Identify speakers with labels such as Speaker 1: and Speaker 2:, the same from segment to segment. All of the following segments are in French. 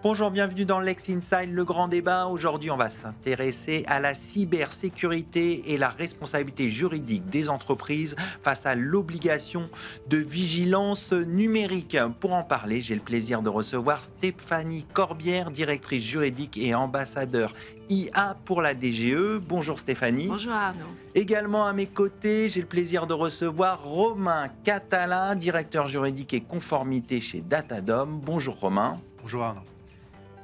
Speaker 1: Bonjour, bienvenue dans Lex Inside, le grand débat. Aujourd'hui, on va s'intéresser à la cybersécurité et la responsabilité juridique des entreprises face à l'obligation de vigilance numérique. Pour en parler, j'ai le plaisir de recevoir Stéphanie Corbière, directrice juridique et ambassadeur IA pour la DGE. Bonjour Stéphanie.
Speaker 2: Bonjour Arnaud.
Speaker 1: Également à mes côtés, j'ai le plaisir de recevoir Romain Catala, directeur juridique et conformité chez Datadom. Bonjour Romain.
Speaker 3: Bonjour Arnaud.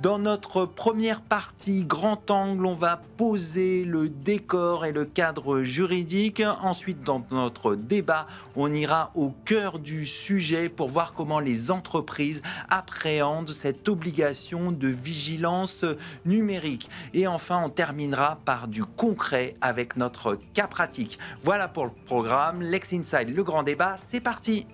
Speaker 1: Dans notre première partie, grand angle, on va poser le décor et le cadre juridique. Ensuite, dans notre débat, on ira au cœur du sujet pour voir comment les entreprises appréhendent cette obligation de vigilance numérique. Et enfin, on terminera par du concret avec notre cas pratique. Voilà pour le programme. Lex Inside, le grand débat, c'est parti!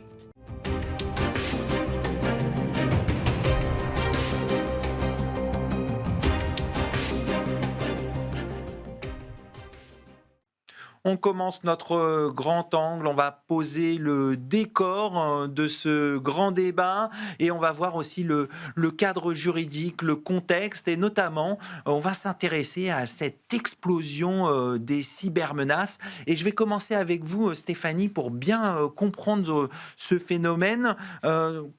Speaker 1: On commence notre grand angle, on va poser le décor de ce grand débat et on va voir aussi le cadre juridique, le contexte et notamment on va s'intéresser à cette explosion des cybermenaces. Et je vais commencer avec vous Stéphanie pour bien comprendre ce phénomène.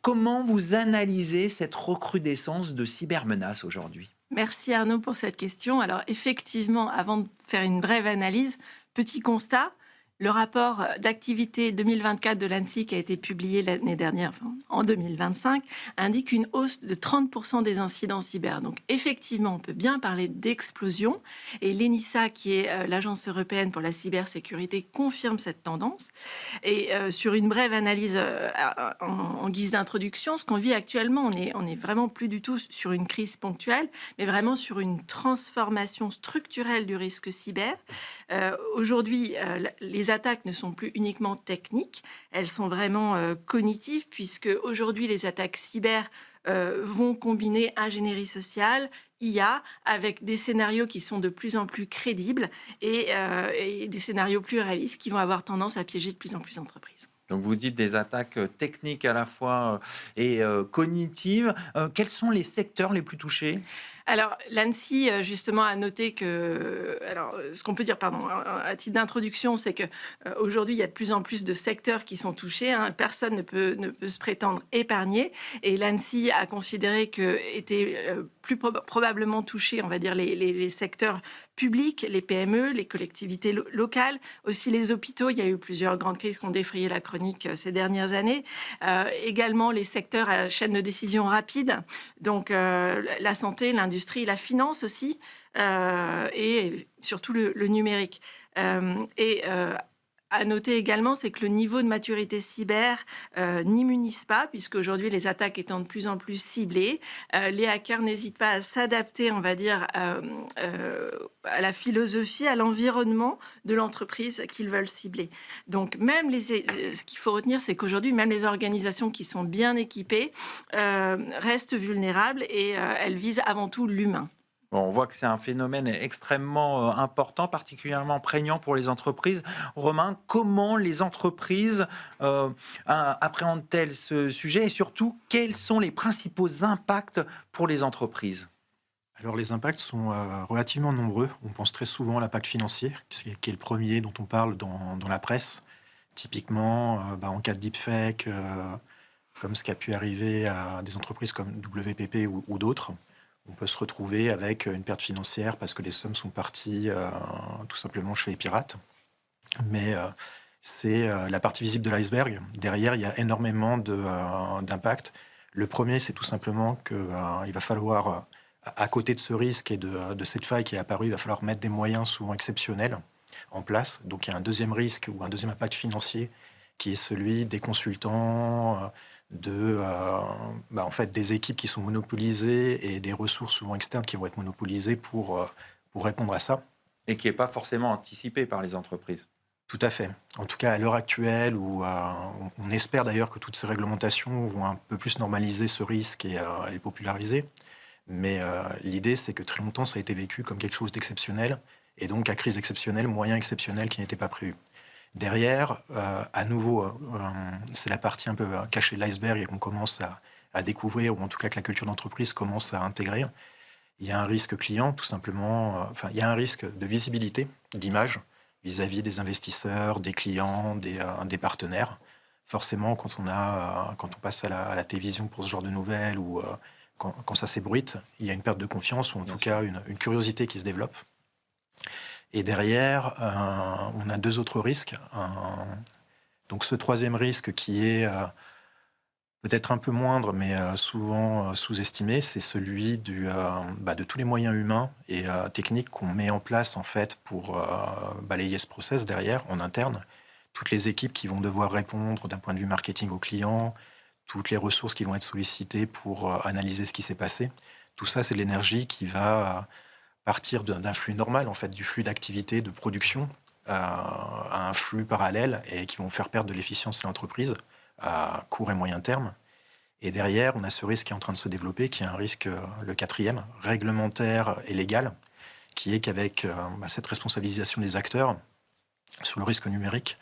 Speaker 1: Comment vous analysez cette recrudescence de cybermenaces aujourd'hui ?
Speaker 2: Merci Arnaud pour cette question. Alors effectivement, avant de faire une brève analyse, petit constat, le rapport d'activité 2024 de l'ANSSI qui a été publié l'année dernière, en 2025, indique une hausse de 30% des incidents cyber. Donc effectivement, on peut bien parler d'explosion. Et l'ENISA, qui est l'Agence européenne pour la cybersécurité, confirme cette tendance. Et sur une brève analyse en guise d'introduction, ce qu'on vit actuellement, on est vraiment plus du tout sur une crise ponctuelle, mais vraiment sur une transformation structurelle du risque cyber. Aujourd'hui, les attaques ne sont plus uniquement techniques, elles sont vraiment cognitives, puisque aujourd'hui les attaques cyber vont combiner ingénierie sociale, IA, avec des scénarios qui sont de plus en plus crédibles et des scénarios plus réalistes qui vont avoir tendance à piéger de plus en plus d'entreprises.
Speaker 1: Donc vous dites des attaques techniques à la fois et cognitives. Quels sont les secteurs les plus touchés ?
Speaker 2: Alors, l'ANSSI, justement, a noté que... Alors, ce qu'on peut dire, pardon, à titre d'introduction, c'est qu'aujourd'hui, il y a de plus en plus de secteurs qui sont touchés. Personne ne peut se prétendre épargné. Et l'ANSSI a considéré qu'étaient plus probablement touchés, on va dire, les secteurs publics, les PME, les collectivités locales, aussi les hôpitaux. Il y a eu plusieurs grandes crises qui ont défrayé la chronique ces dernières années. Également, les secteurs à chaîne de décision rapide, donc la santé, l'industrie, la finance aussi, et surtout le numérique. À noter également, c'est que le niveau de maturité cyber n'immunise pas, puisque aujourd'hui les attaques étant de plus en plus ciblées, les hackers n'hésitent pas à s'adapter, on va dire, à la philosophie, à l'environnement de l'entreprise qu'ils veulent cibler. Donc même ce qu'il faut retenir, c'est qu'aujourd'hui, même les organisations qui sont bien équipées restent vulnérables et elles visent avant tout l'humain.
Speaker 1: Bon, on voit que c'est un phénomène extrêmement important, particulièrement prégnant pour les entreprises. Romain, comment les entreprises appréhendent-elles ce sujet et surtout, quels sont les principaux impacts pour les entreprises ?
Speaker 3: Alors les impacts sont relativement nombreux. On pense très souvent à l'impact financier, qui est le premier dont on parle dans la presse. Typiquement, en cas de deepfake, comme ce qui a pu arriver à des entreprises comme WPP ou d'autres, on peut se retrouver avec une perte financière parce que les sommes sont parties tout simplement chez les pirates. Mais c'est la partie visible de l'iceberg. Derrière, il y a énormément d'impacts. Le premier, c'est tout simplement qu'il va falloir, à côté de ce risque et de cette faille qui est apparue, il va falloir mettre des moyens souvent exceptionnels en place. Donc il y a un deuxième risque ou un deuxième impact financier qui est celui des consultants, en fait, des équipes qui sont monopolisées et des ressources souvent externes qui vont être monopolisées pour répondre à ça.
Speaker 1: Et qui n'est pas forcément anticipé par les entreprises.
Speaker 3: Tout à fait. En tout cas, à l'heure actuelle, où on espère d'ailleurs que toutes ces réglementations vont un peu plus normaliser ce risque et le populariser. Mais l'idée, c'est que très longtemps, ça a été vécu comme quelque chose d'exceptionnel. Et donc, à crise exceptionnelle, moyen exceptionnel qui n'était pas prévu. Derrière, à nouveau, c'est la partie un peu cachée de l'iceberg et qu'on commence à découvrir, ou en tout cas que la culture d'entreprise commence à intégrer. Il y a un risque client, tout simplement. Il y a un risque de visibilité, d'image, vis-à-vis des investisseurs, des clients, des partenaires. Forcément, quand on passe à la télévision pour ce genre de nouvelles, ou quand ça s'ébruite, il y a une perte de confiance, ou en tout cas une curiosité qui se développe. Et derrière, on a 2 autres risques. Donc ce troisième risque qui est peut-être un peu moindre, mais souvent sous-estimé, c'est celui de tous les moyens humains et techniques qu'on met en place en fait pour balayer ce process derrière, en interne. Toutes les équipes qui vont devoir répondre d'un point de vue marketing aux clients, toutes les ressources qui vont être sollicitées pour analyser ce qui s'est passé. Tout ça, c'est de l'énergie qui va partir d'un flux normal, en fait, du flux d'activité, de production, à un flux parallèle, et qui vont faire perdre de l'efficience à l'entreprise à court et moyen terme. Et derrière, on a ce risque qui est en train de se développer, qui est un risque, le quatrième, réglementaire et légal, qui est qu'avec cette responsabilisation des acteurs sur le risque numérique,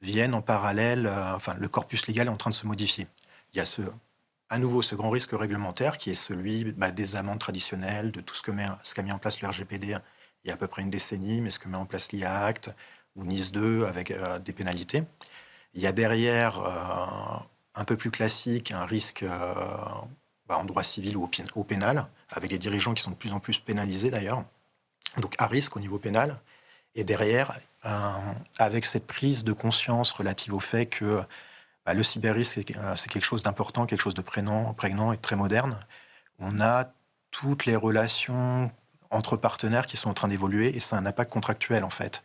Speaker 3: viennent en parallèle, le corpus légal est en train de se modifier. Il y a à nouveau ce grand risque réglementaire qui est celui des amendes traditionnelles, de tout ce qu'a mis en place le RGPD il y a à peu près une décennie, mais ce que met en place l'IA Act ou NIS 2 avec des pénalités. Il y a derrière, un peu plus classique, un risque en droit civil ou au pénal, avec des dirigeants qui sont de plus en plus pénalisés d'ailleurs, donc à risque au niveau pénal. Et derrière, avec cette prise de conscience relative au fait que le cyberrisque, c'est quelque chose d'important, quelque chose de prégnant et très moderne. On a toutes les relations entre partenaires qui sont en train d'évoluer, et c'est un impact contractuel en fait.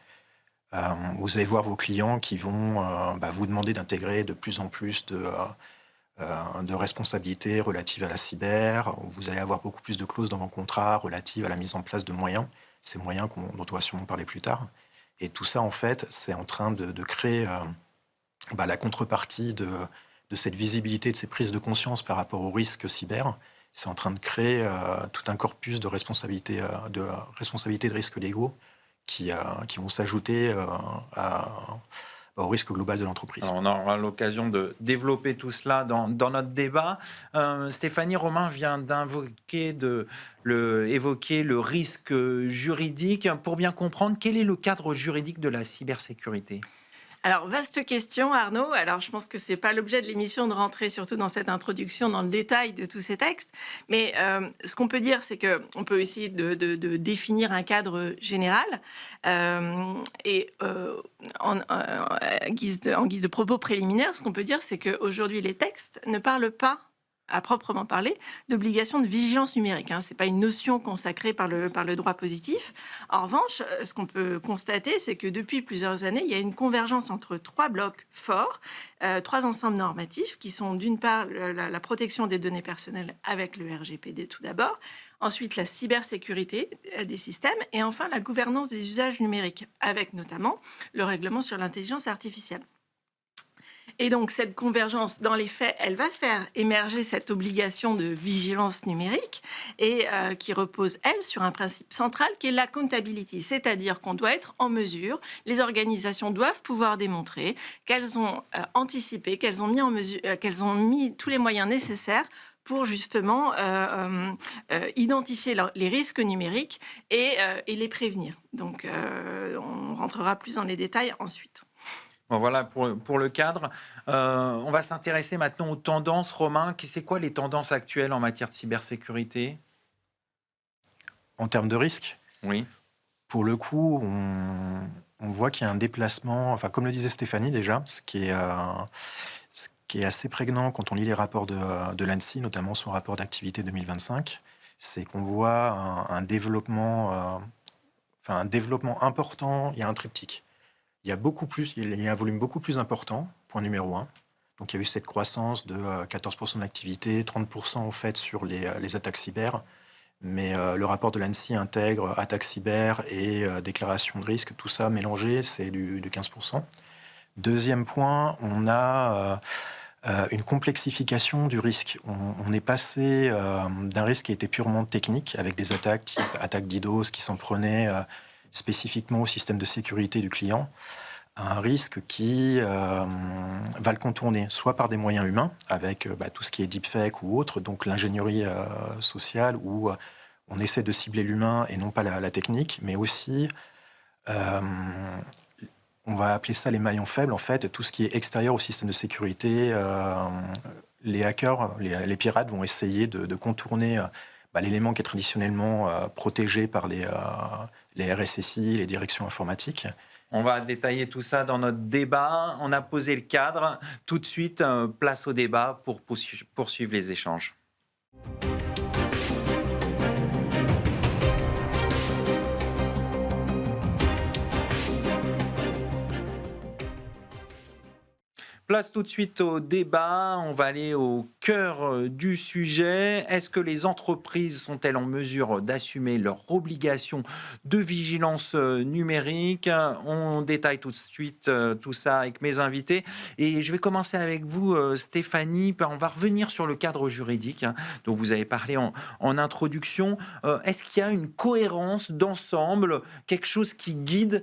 Speaker 3: Vous allez voir vos clients qui vont vous demander d'intégrer de plus en plus de responsabilités relatives à la cyber. Vous allez avoir beaucoup plus de clauses dans vos contrats relatives à la mise en place de moyens. Ces moyens dont on va sûrement parler plus tard. Et tout ça, en fait, c'est en train de créer la contrepartie de cette visibilité, de ces prises de conscience par rapport au risque cyber. C'est en train de créer tout un corpus de responsabilités de risques légaux qui vont s'ajouter au risque global de l'entreprise.
Speaker 1: Alors, on aura l'occasion de développer tout cela dans notre débat. Stéphanie Romain vient évoquer le risque juridique. Pour bien comprendre, quel est le cadre juridique de la cybersécurité ?
Speaker 2: Alors, vaste question, Arnaud. Alors, je pense que ce n'est pas l'objet de l'émission de rentrer, surtout dans cette introduction, dans le détail de tous ces textes. Mais ce qu'on peut dire, c'est qu'on peut essayer de définir un cadre général. En guise de propos préliminaires, ce qu'on peut dire, c'est qu'aujourd'hui, les textes ne parlent pas, à proprement parler, d'obligation de vigilance numérique. Ce n'est pas une notion consacrée par le droit positif. En revanche, ce qu'on peut constater, c'est que depuis plusieurs années, il y a une convergence entre 3 blocs forts, 3 ensembles normatifs, qui sont d'une part la protection des données personnelles avec le RGPD tout d'abord, ensuite la cybersécurité des systèmes, et enfin la gouvernance des usages numériques, avec notamment le règlement sur l'intelligence artificielle. Et donc, cette convergence, dans les faits, elle va faire émerger cette obligation de vigilance numérique et qui repose, elle, sur un principe central qui est l'accountability, c'est-à-dire qu'on doit être en mesure, les organisations doivent pouvoir démontrer qu'elles ont anticipé, qu'elles ont mis tous les moyens nécessaires pour justement identifier les risques numériques et les prévenir. Donc, on rentrera plus dans les détails ensuite.
Speaker 1: Bon, voilà pour le cadre. On va s'intéresser maintenant aux tendances, Romain. C'est quoi les tendances actuelles en matière de cybersécurité ?
Speaker 3: En termes de risque,
Speaker 1: oui.
Speaker 3: Pour le coup, on voit qu'il y a un déplacement, comme le disait Stéphanie déjà, ce qui est assez prégnant quand on lit les rapports de l'ANSSI, notamment son rapport d'activité 2025, c'est qu'on voit un développement important, il y a un triptyque. Il y a un volume beaucoup plus important, point numéro 1. Donc il y a eu cette croissance de 14% de l'activité, 30% en fait sur les attaques cyber. Mais le rapport de l'ANSSI intègre attaques cyber et déclaration de risque, tout ça mélangé, c'est du 15%. Deuxième point, on a une complexification du risque. On est passé d'un risque qui était purement technique, avec des attaques type attaque DDoS qui s'en prenaient spécifiquement au système de sécurité du client, un risque qui va le contourner, soit par des moyens humains, avec tout ce qui est deepfake ou autre, donc l'ingénierie sociale, où on essaie de cibler l'humain et non pas la technique, mais aussi, euh, on va appeler ça les maillons faibles, en fait, tout ce qui est extérieur au système de sécurité. Les hackers, les pirates vont essayer de contourner l'élément qui est traditionnellement protégé par les RSSI, les directions informatiques.
Speaker 1: On va détailler tout ça dans notre débat. On a posé le cadre. Tout de suite, place au débat pour poursuivre les échanges. Place tout de suite au débat. On va aller au cœur du sujet. Est-ce que les entreprises sont-elles en mesure d'assumer leurs obligations de vigilance numérique? On détaille tout de suite tout ça avec mes invités. Et je vais commencer avec vous, Stéphanie. On va revenir sur le cadre juridique dont vous avez parlé en introduction. Est-ce qu'il y a une cohérence d'ensemble, quelque chose qui guide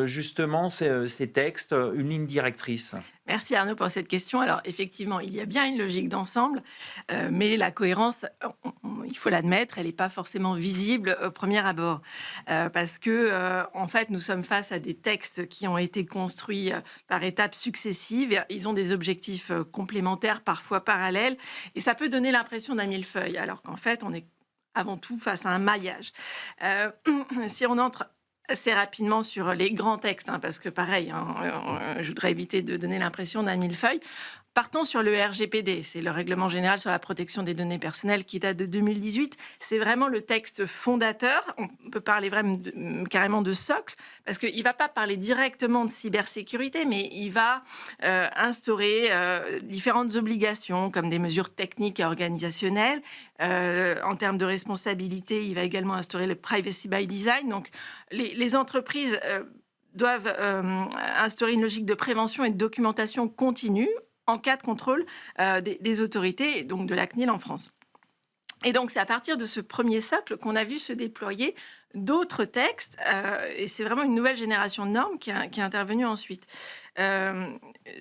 Speaker 1: justement ces textes, une ligne directrice?
Speaker 2: Merci Arnaud pour cette question. Alors effectivement, il y a bien une logique d'ensemble, mais la cohérence, il faut l'admettre, elle n'est pas forcément visible au premier abord. Parce que, en fait, nous sommes face à des textes qui ont été construits par étapes successives. Ils ont des objectifs complémentaires, parfois parallèles, et ça peut donner l'impression d'un millefeuille, alors qu'en fait, on est avant tout face à un maillage. Si on entre assez rapidement sur les grands textes, parce que pareil, je voudrais éviter de donner l'impression d'un millefeuille. Partons sur le RGPD, c'est le Règlement général sur la protection des données personnelles qui date de 2018. C'est vraiment le texte fondateur. On peut parler vraiment carrément de socle, parce qu'il ne va pas parler directement de cybersécurité, mais il va instaurer différentes obligations, comme des mesures techniques et organisationnelles. En termes de responsabilité, il va également instaurer le privacy by design. Donc, les entreprises doivent instaurer une logique de prévention et de documentation continue en cas de contrôle des autorités, et donc de la CNIL en France. Et donc, c'est à partir de ce premier socle qu'on a vu se déployer d'autres textes, et c'est vraiment une nouvelle génération de normes qui est intervenue ensuite.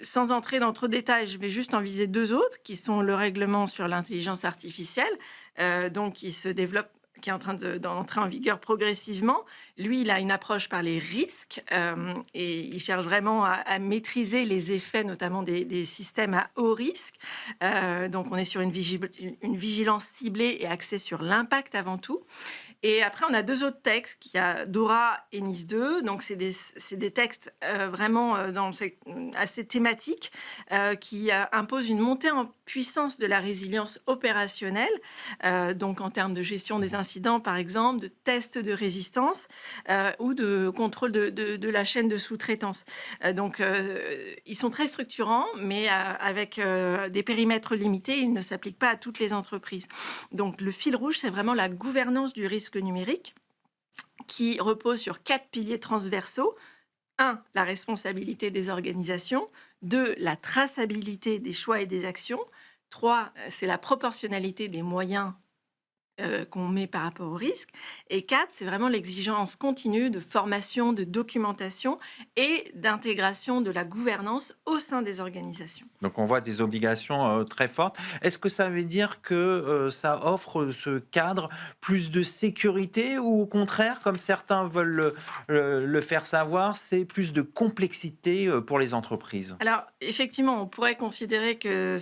Speaker 2: Sans entrer dans trop de détails, je vais juste en viser deux autres, qui sont le règlement sur l'intelligence artificielle, donc qui se développe, qui est en train d'entrer en vigueur progressivement. Lui, il a une approche par les risques et il cherche vraiment à maîtriser les effets, notamment des systèmes à haut risque. Donc, on est sur une vigilance ciblée et axée sur l'impact avant tout. Et après, on a deux autres textes, qui a DORA et NIS 2. Donc, c'est des textes vraiment assez thématiques qui imposent une montée en puissance de la résilience opérationnelle, donc en termes de gestion des incidents, par exemple, de tests de résistance ou de contrôle de la chaîne de sous-traitance. Donc, ils sont très structurants, mais avec des périmètres limités, ils ne s'appliquent pas à toutes les entreprises. Donc, le fil rouge, c'est vraiment la gouvernance du risque numérique qui repose sur 4 piliers transversaux. 1, la responsabilité des organisations. 2, la traçabilité des choix et des actions. 3, c'est la proportionnalité des moyens qu'on met par rapport au risque. Et 4, c'est vraiment l'exigence continue de formation, de documentation et d'intégration de la gouvernance au sein des organisations.
Speaker 1: Donc on voit des obligations très fortes. Est-ce que ça veut dire que ça offre ce cadre plus de sécurité, ou au contraire, comme certains veulent le faire savoir, c'est plus de complexité pour les entreprises?
Speaker 2: Alors, effectivement, on pourrait considérer que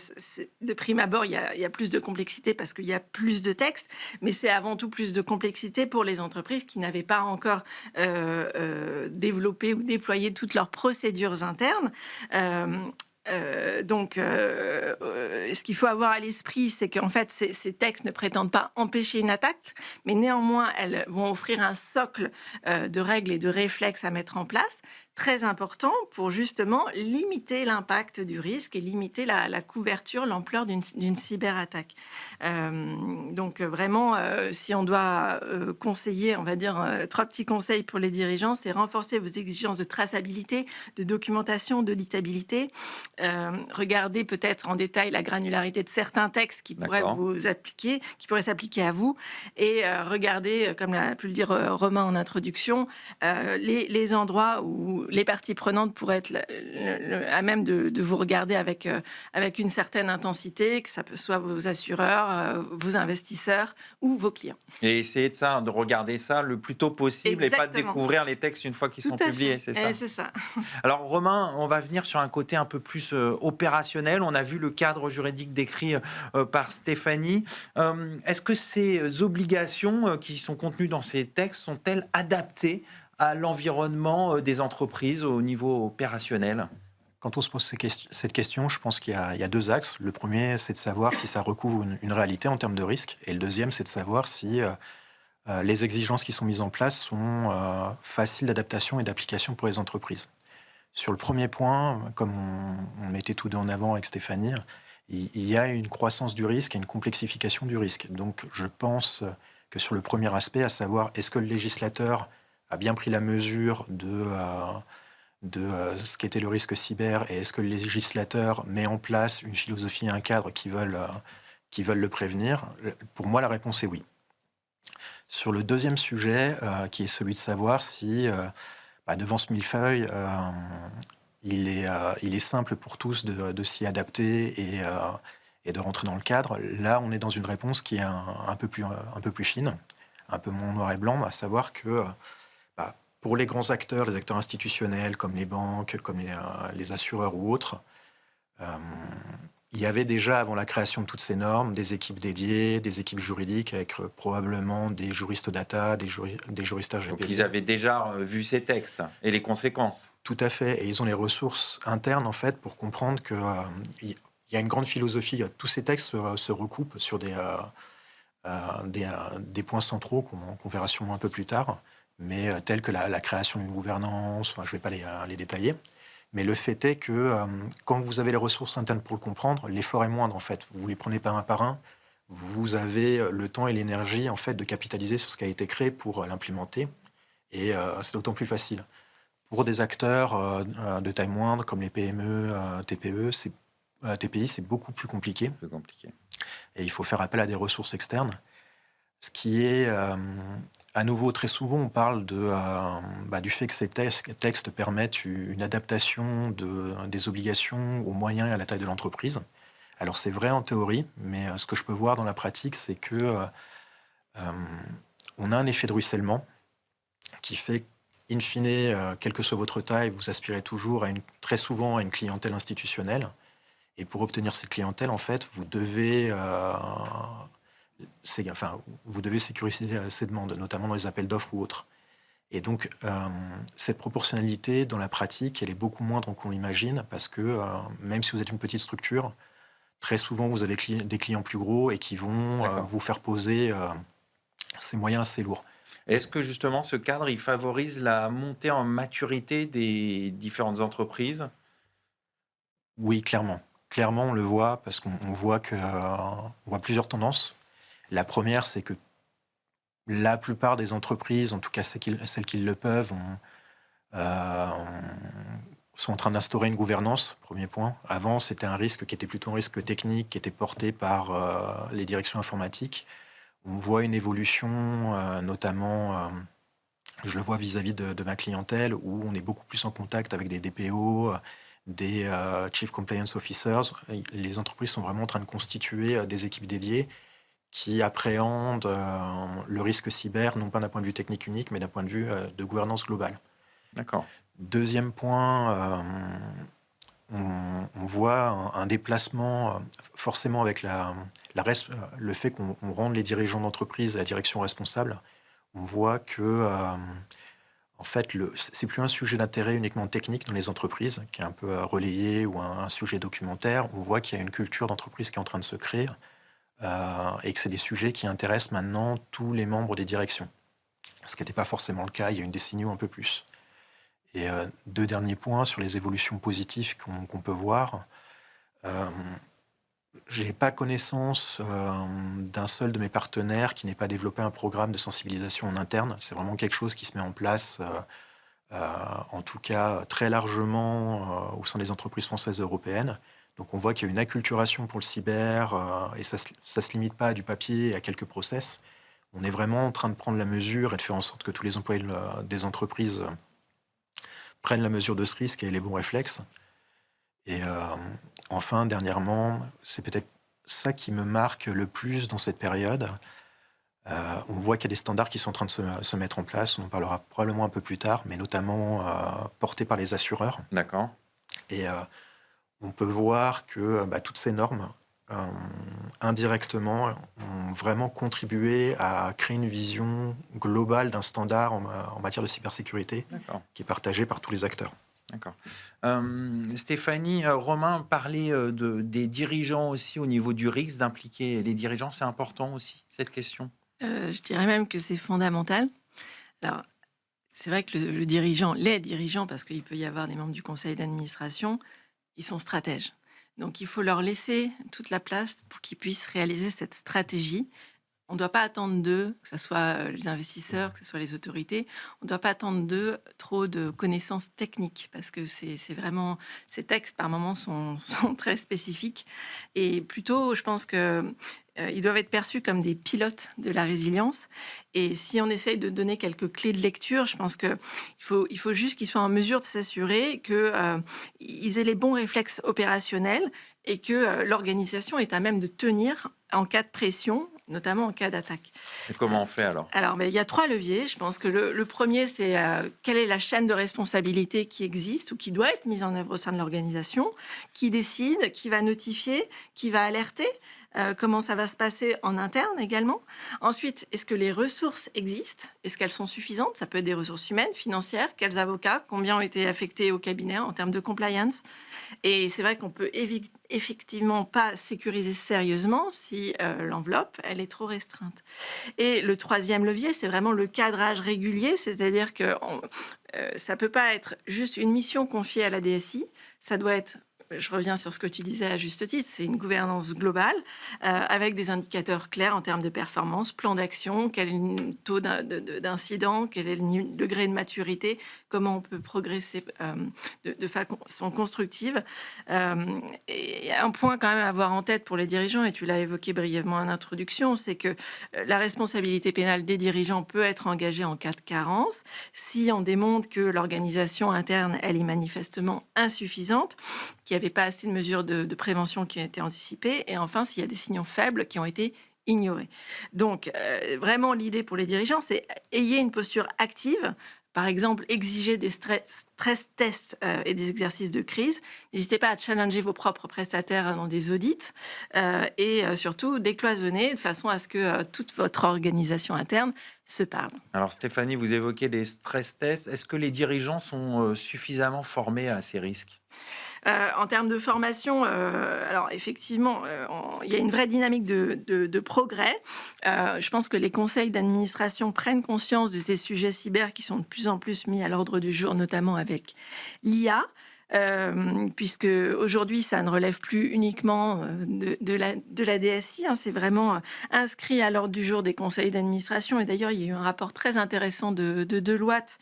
Speaker 2: de prime abord, il y a plus de complexité parce qu'il y a plus de textes, mais c'est avant tout plus de complexité pour les entreprises qui n'avaient pas encore développé ou déployé toutes leurs procédures internes. Donc, ce qu'il faut avoir à l'esprit, c'est qu'en fait, ces textes ne prétendent pas empêcher une attaque, mais néanmoins, elles vont offrir un socle de règles et de réflexes à mettre en place, très important pour justement limiter l'impact du risque et limiter la couverture, l'ampleur d'une cyberattaque. Donc, vraiment, si on doit conseiller, on va dire, 3 petits conseils pour les dirigeants, c'est renforcer vos exigences de traçabilité, de documentation, d'auditabilité. Regardez peut-être en détail la granularité de certains textes qui pourraient s'appliquer à vous, et regardez, comme l'a pu le dire Romain en introduction, les endroits où les parties prenantes pourraient être à même de vous regarder avec une certaine intensité, que ça peut soit vos assureurs, vos investisseurs ou vos clients.
Speaker 1: Et essayer de regarder ça le plus tôt possible et pas de
Speaker 2: Exactement.
Speaker 1: découvrir les textes une fois qu'ils
Speaker 2: Tout
Speaker 1: sont
Speaker 2: à
Speaker 1: publiés,
Speaker 2: fait.
Speaker 1: c'est ça?
Speaker 2: C'est ça.
Speaker 1: Alors Romain, on va venir sur un côté un peu plus opérationnel. On a vu le cadre juridique décrit par Stéphanie. Est-ce que ces obligations qui sont contenues dans ces textes sont-elles adaptées à l'environnement des entreprises au niveau opérationnel?
Speaker 3: Quand on se pose cette question, je pense qu'il y a deux axes. Le premier, c'est de savoir si ça recouvre une réalité en termes de risque. Et le deuxième, c'est de savoir si les exigences qui sont mises en place sont faciles d'adaptation et d'application pour les entreprises. Sur le premier point, comme on mettait tout deux en avant avec Stéphanie, il y a une croissance du risque et une complexification du risque. Donc je pense que sur le premier aspect, à savoir est-ce que le législateur a bien pris la mesure de ce qu'était le risque cyber et est-ce que le législateur met en place une philosophie et un cadre qui veulent le prévenir? Pour moi, la réponse est oui. Sur le deuxième sujet, qui est celui de savoir si, devant ce millefeuille, il est simple pour tous de s'y adapter et de rentrer dans le cadre. Là, on est dans une réponse qui est un peu plus fine, un peu moins noir et blanc, à savoir que pour les grands acteurs, les acteurs institutionnels comme les banques, comme les assureurs ou autres, il y avait déjà, avant la création de toutes ces normes, des équipes dédiées, des équipes juridiques avec probablement des juristes data, des juristes
Speaker 1: Donc
Speaker 3: RGPD.
Speaker 1: ils avaient déjà vu ces textes et les conséquences.
Speaker 3: Tout à fait, et ils ont les ressources internes en fait pour comprendre que il y a une grande philosophie. Tous ces textes se recoupent sur des points centraux qu'on verra sûrement un peu plus tard, mais tels que la création d'une gouvernance. Enfin, je ne vais pas les détailler. Mais le fait est que quand vous avez les ressources internes pour le comprendre, l'effort est moindre en fait. Vous les prenez pas un par un. Vous avez le temps et l'énergie en fait de capitaliser sur ce qui a été créé pour l'implémenter. Et c'est d'autant plus facile. Pour des acteurs de taille moindre comme les PME, TPE, TPI, c'est beaucoup plus compliqué.
Speaker 1: C'est compliqué.
Speaker 3: Et il faut faire appel à des ressources externes. Ce qui est, à nouveau, très souvent, on parle du fait que ces textes permettent une adaptation des obligations aux moyens et à la taille de l'entreprise. Alors c'est vrai en théorie, mais ce que je peux voir dans la pratique, c'est que on a un effet de ruissellement qui fait in fine, quelle que soit votre taille, vous aspirez toujours très souvent à une clientèle institutionnelle. Et pour obtenir cette clientèle, en fait, vous devez sécuriser ces demandes, notamment dans les appels d'offres ou autres. Et donc, cette proportionnalité dans la pratique, elle est beaucoup moindre qu'on l'imagine, parce que même si vous êtes une petite structure, très souvent, vous avez des clients plus gros et qui vont vous faire poser ces moyens assez lourds.
Speaker 1: Est-ce que justement ce cadre, il favorise la montée en maturité des différentes entreprises?
Speaker 3: Oui, clairement. Clairement, on le voit, parce qu'on voit on voit plusieurs tendances. La première, c'est que la plupart des entreprises, en tout cas celles qui le peuvent, sont en train d'instaurer une gouvernance, premier point. Avant, c'était un risque qui était plutôt un risque technique, qui était porté par les directions informatiques. On voit une évolution, notamment, je le vois vis-à-vis de ma clientèle, où on est beaucoup plus en contact avec des DPO, des Chief Compliance Officers. Les entreprises sont vraiment en train de constituer des équipes dédiées qui appréhendent le risque cyber, non pas d'un point de vue technique unique, mais d'un point de vue de gouvernance globale.
Speaker 1: D'accord.
Speaker 3: Deuxième point, on voit un déplacement, forcément avec le fait qu'on rende les dirigeants d'entreprise à la direction responsable. On voit que en fait, c'est plus un sujet d'intérêt uniquement technique dans les entreprises, qui est un peu relayé, ou un sujet documentaire. On voit qu'il y a une culture d'entreprise qui est en train de se créer, et que c'est des sujets qui intéressent maintenant tous les membres des directions. Ce qui n'était pas forcément le cas il y a une décennie ou un peu plus. Et deux derniers points sur les évolutions positives qu'on peut voir. Je n'ai pas connaissance d'un seul de mes partenaires qui n'ait pas développé un programme de sensibilisation en interne. C'est vraiment quelque chose qui se met en place, en tout cas très largement, au sein des entreprises françaises et européennes. Donc on voit qu'il y a une acculturation pour le cyber, et ça ne se limite pas à du papier et à quelques process. On est vraiment en train de prendre la mesure et de faire en sorte que tous les employés des entreprises prennent la mesure de ce risque et les bons réflexes. Et enfin, dernièrement, c'est peut-être ça qui me marque le plus dans cette période. On voit qu'il y a des standards qui sont en train de se mettre en place, on en parlera probablement un peu plus tard, mais notamment portés par les assureurs.
Speaker 1: D'accord.
Speaker 3: Et on peut voir que toutes ces normes, indirectement, ont vraiment contribué à créer une vision globale d'un standard en matière de cybersécurité
Speaker 1: D'accord.
Speaker 3: qui est partagé par tous les acteurs.
Speaker 1: D'accord. Stéphanie, Romain parlait des dirigeants aussi au niveau du risque, d'impliquer les dirigeants. C'est important aussi, cette question.
Speaker 2: Je dirais même que c'est fondamental. Alors, c'est vrai que le dirigeant, les dirigeants, parce qu'il peut y avoir des membres du conseil d'administration, ils sont stratèges. Donc, il faut leur laisser toute la place pour qu'ils puissent réaliser cette stratégie. On ne doit pas attendre d'eux, que ce soit les investisseurs, que ce soit les autorités, on ne doit pas attendre d'eux trop de connaissances techniques, parce que c'est vraiment, ces textes par moments sont très spécifiques. Et plutôt, je pense que ils doivent être perçus comme des pilotes de la résilience. Et si on essaye de donner quelques clés de lecture, je pense qu'il faut juste qu'ils soient en mesure de s'assurer qu'ils aient les bons réflexes opérationnels et que l'organisation est à même de tenir en cas de pression, notamment en cas d'attaque.
Speaker 1: Et comment on fait alors?
Speaker 2: Alors, il y a 3 leviers. Je pense que le premier, c'est quelle est la chaîne de responsabilité qui existe ou qui doit être mise en œuvre au sein de l'organisation, qui décide, qui va notifier, qui va alerter, comment ça va se passer en interne également. Ensuite, est-ce que les ressources existent? Est-ce qu'elles sont suffisantes? Ça peut être des ressources humaines, financières, quels avocats, combien ont été affectés au cabinet en termes de compliance. Et c'est vrai qu'on peut effectivement pas sécuriser sérieusement si l'enveloppe, elle est trop restreinte. Et le troisième levier, c'est vraiment le cadrage régulier, c'est-à-dire que ça peut pas être juste une mission confiée à la DSI, ça doit être, je reviens sur ce que tu disais à juste titre, c'est une gouvernance globale avec des indicateurs clairs en termes de performance, plan d'action, quel est le taux d'incident, quel est le degré de maturité, comment on peut progresser de façon constructive. Et un point quand même à avoir en tête pour les dirigeants, et tu l'as évoqué brièvement en introduction, c'est que la responsabilité pénale des dirigeants peut être engagée en cas de carence si on démontre que l'organisation interne, elle est manifestement insuffisante, qu'il n'y avait pas assez de mesures de prévention qui ont été anticipées, et enfin, s'il y a des signaux faibles qui ont été ignorés. Donc, vraiment, l'idée pour les dirigeants, c'est ayez une posture active. Par exemple, exiger des stress tests et des exercices de crise. N'hésitez pas à challenger vos propres prestataires dans des audits et surtout décloisonner de façon à ce que toute votre organisation interne se parle.
Speaker 1: Alors Stéphanie, vous évoquez des stress tests. Est-ce que les dirigeants sont suffisamment formés à ces risques?
Speaker 2: En termes de formation, alors effectivement, il y a une vraie dynamique de progrès. Je pense que les conseils d'administration prennent conscience de ces sujets cyber qui sont de plus en plus mis à l'ordre du jour, notamment avec l'IA. Puisque aujourd'hui, ça ne relève plus uniquement de la DSI, hein, c'est vraiment inscrit à l'ordre du jour des conseils d'administration. Et d'ailleurs, il y a eu un rapport très intéressant de Deloitte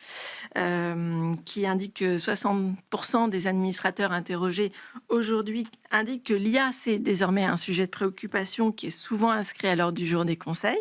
Speaker 2: qui indique que 60% des administrateurs interrogés aujourd'hui indiquent que l'IA, c'est désormais un sujet de préoccupation qui est souvent inscrit à l'ordre du jour des conseils.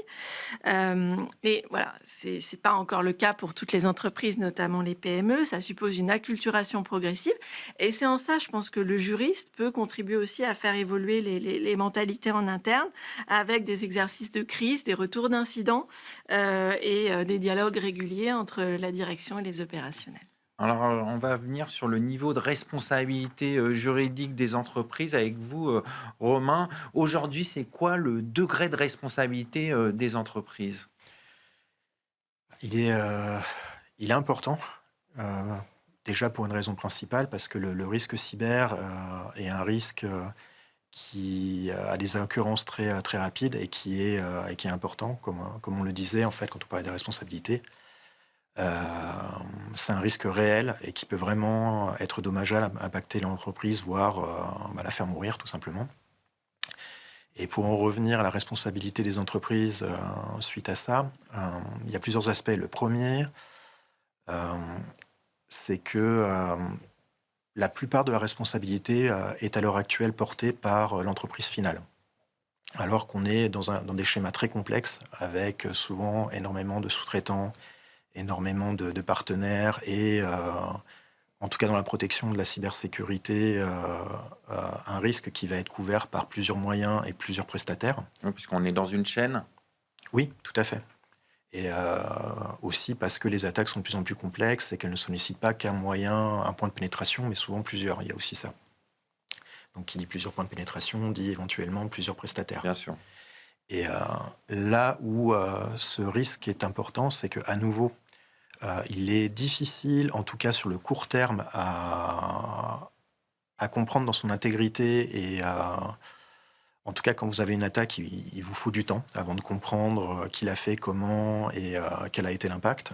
Speaker 2: Et voilà, c'est pas encore le cas pour toutes les entreprises, notamment les PME. Ça suppose une acculturation progressive. Et c'est en ça, je pense, que le juriste peut contribuer aussi à faire évoluer les mentalités en interne avec des exercices de crise, des retours d'incidents et des dialogues réguliers entre la direction et les opérationnels.
Speaker 1: Alors, on va venir sur le niveau de responsabilité juridique des entreprises avec vous, Romain. Aujourd'hui, c'est quoi le degré de responsabilité des entreprises?
Speaker 3: Il est important, déjà pour une raison principale, parce que le risque cyber est un risque qui a des occurrences très rapides et qui est important, comme on le disait en fait quand on parlait des responsabilités. C'est un risque réel et qui peut vraiment être dommageable, impacter l'entreprise, voire la faire mourir tout simplement. Et pour en revenir à la responsabilité des entreprises suite à ça, il y a plusieurs aspects. Le premier, c'est que la plupart de la responsabilité est à l'heure actuelle portée par l'entreprise finale. Alors qu'on est dans des schémas très complexes, avec souvent énormément de sous-traitants, énormément de partenaires et en tout cas dans la protection de la cybersécurité, un risque qui va être couvert par plusieurs moyens et plusieurs prestataires.
Speaker 1: Oui, puisqu'on est dans une chaîne.
Speaker 3: Oui, tout à fait. Et aussi parce que les attaques sont de plus en plus complexes et qu'elles ne sollicitent pas qu'un moyen, un point de pénétration, mais souvent plusieurs. Il y a aussi ça. Donc, qui dit plusieurs points de pénétration, dit éventuellement plusieurs prestataires.
Speaker 1: Bien sûr.
Speaker 3: Et là où ce risque est important, c'est qu'à nouveau, il est difficile, en tout cas sur le court terme, à comprendre dans son intégrité et en tout cas, quand vous avez une attaque, il vous faut du temps avant de comprendre qui l'a fait, comment et quel a été l'impact.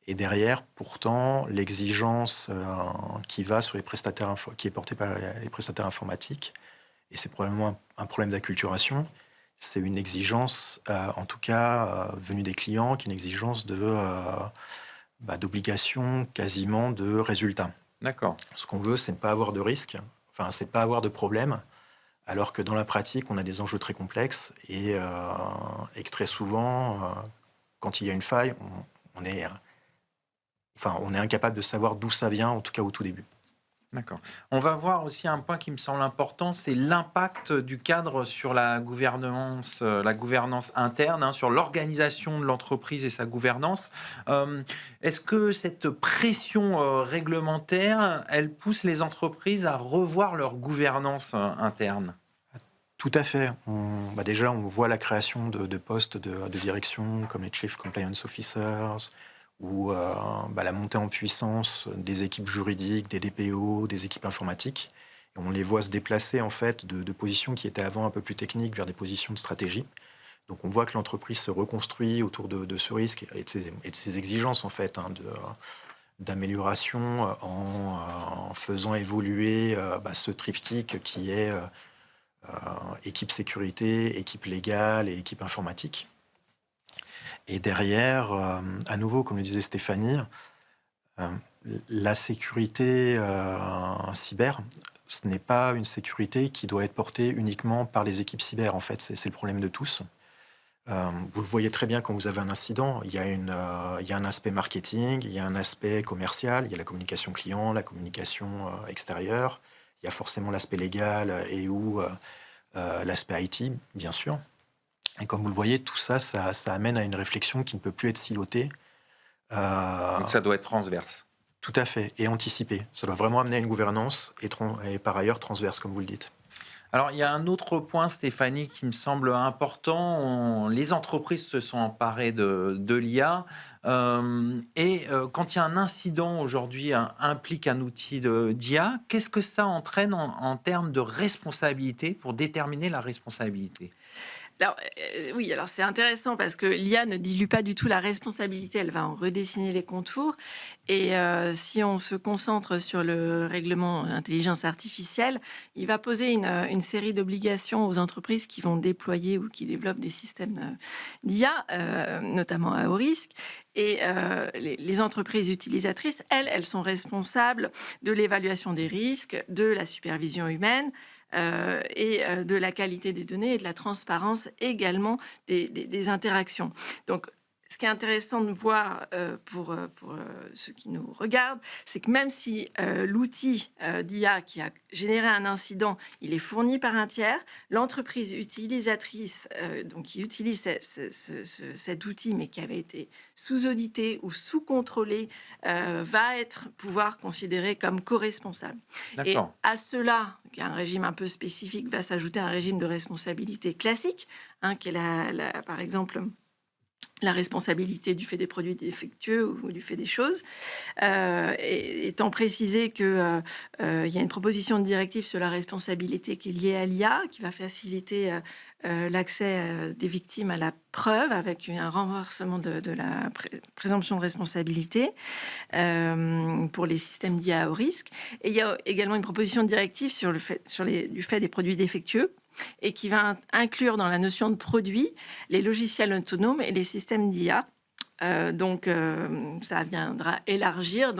Speaker 3: Et derrière, pourtant, l'exigence qui va sur les prestataires qui est portée par les prestataires informatiques, et c'est probablement un problème d'acculturation, c'est une exigence, en tout cas venue des clients, qui est une exigence d'obligation quasiment de résultat.
Speaker 1: D'accord.
Speaker 3: Ce qu'on veut, c'est ne pas avoir de risque, enfin, c'est pas avoir de problème, alors que dans la pratique, on a des enjeux très complexes et que très souvent, quand il y a une faille, on est incapable de savoir d'où ça vient, en tout cas au tout début.
Speaker 1: D'accord. On va voir aussi un point qui me semble important, c'est l'impact du cadre sur la gouvernance interne, hein, sur l'organisation de l'entreprise et sa gouvernance. Est-ce que cette pression réglementaire, elle pousse les entreprises à revoir leur gouvernance interne?
Speaker 3: Tout à fait. Déjà, on voit la création de postes de direction comme les Chief Compliance Officers ou la montée en puissance des équipes juridiques, des DPO, des équipes informatiques. Et on les voit se déplacer en fait de positions qui étaient avant un peu plus techniques vers des positions de stratégie. Donc on voit que l'entreprise se reconstruit autour de ce risque et de ses exigences en fait, hein, d'amélioration en faisant évoluer ce triptyque qui est équipe sécurité, équipe légale et équipe informatique. Et derrière, à nouveau, comme le disait Stéphanie, la sécurité cyber, ce n'est pas une sécurité qui doit être portée uniquement par les équipes cyber. En fait, c'est le problème de tous. Vous le voyez très bien quand vous avez un incident, il y a un aspect marketing, il y a un aspect commercial, il y a la communication client, la communication extérieure, il y a forcément l'aspect légal et ou l'aspect IT, bien sûr. Et comme vous le voyez, tout ça, ça amène à une réflexion qui ne peut plus être silotée.
Speaker 1: Donc ça doit être transverse.
Speaker 3: Tout à fait, et anticipée. Ça doit vraiment amener à une gouvernance et par ailleurs transverse, comme vous le dites.
Speaker 1: Alors, il y a un autre point, Stéphanie, qui me semble important. Les entreprises se sont emparées de l'IA. Quand il y a un incident aujourd'hui implique un outil d'IA, qu'est-ce que ça entraîne en termes de responsabilité pour déterminer la responsabilité?
Speaker 2: Alors, oui, alors c'est intéressant parce que l'IA ne dilue pas du tout la responsabilité, elle va en redessiner les contours. Et si on se concentre sur le règlement intelligence artificielle, il va poser une série d'obligations aux entreprises qui vont déployer ou qui développent des systèmes d'IA, notamment à haut risque. Et les entreprises utilisatrices, elles sont responsables de l'évaluation des risques, de la supervision humaine, de la qualité des données et de la transparence également des interactions. Donc, ce qui est intéressant de voir pour ceux qui nous regardent, c'est que même si l'outil d'IA qui a généré un incident, il est fourni par un tiers, l'entreprise utilisatrice donc qui utilise cet outil mais qui avait été sous-audité ou sous-contrôlé va pouvoir considérée comme co-responsable. Et
Speaker 1: D'accord.
Speaker 2: à cela, qui est un régime un peu spécifique, va s'ajouter un régime de responsabilité classique, hein, qui est par exemple la responsabilité du fait des produits défectueux ou du fait des choses, étant précisé qu'il y a une proposition de directive sur la responsabilité qui est liée à l'IA, qui va faciliter l'accès des victimes à la preuve avec un renversement de la présomption de responsabilité pour les systèmes d'IA à haut risque. Et il y a également une proposition de directive sur du fait des produits défectueux, et qui va inclure dans la notion de produit les logiciels autonomes et les systèmes d'IA. Ça viendra élargir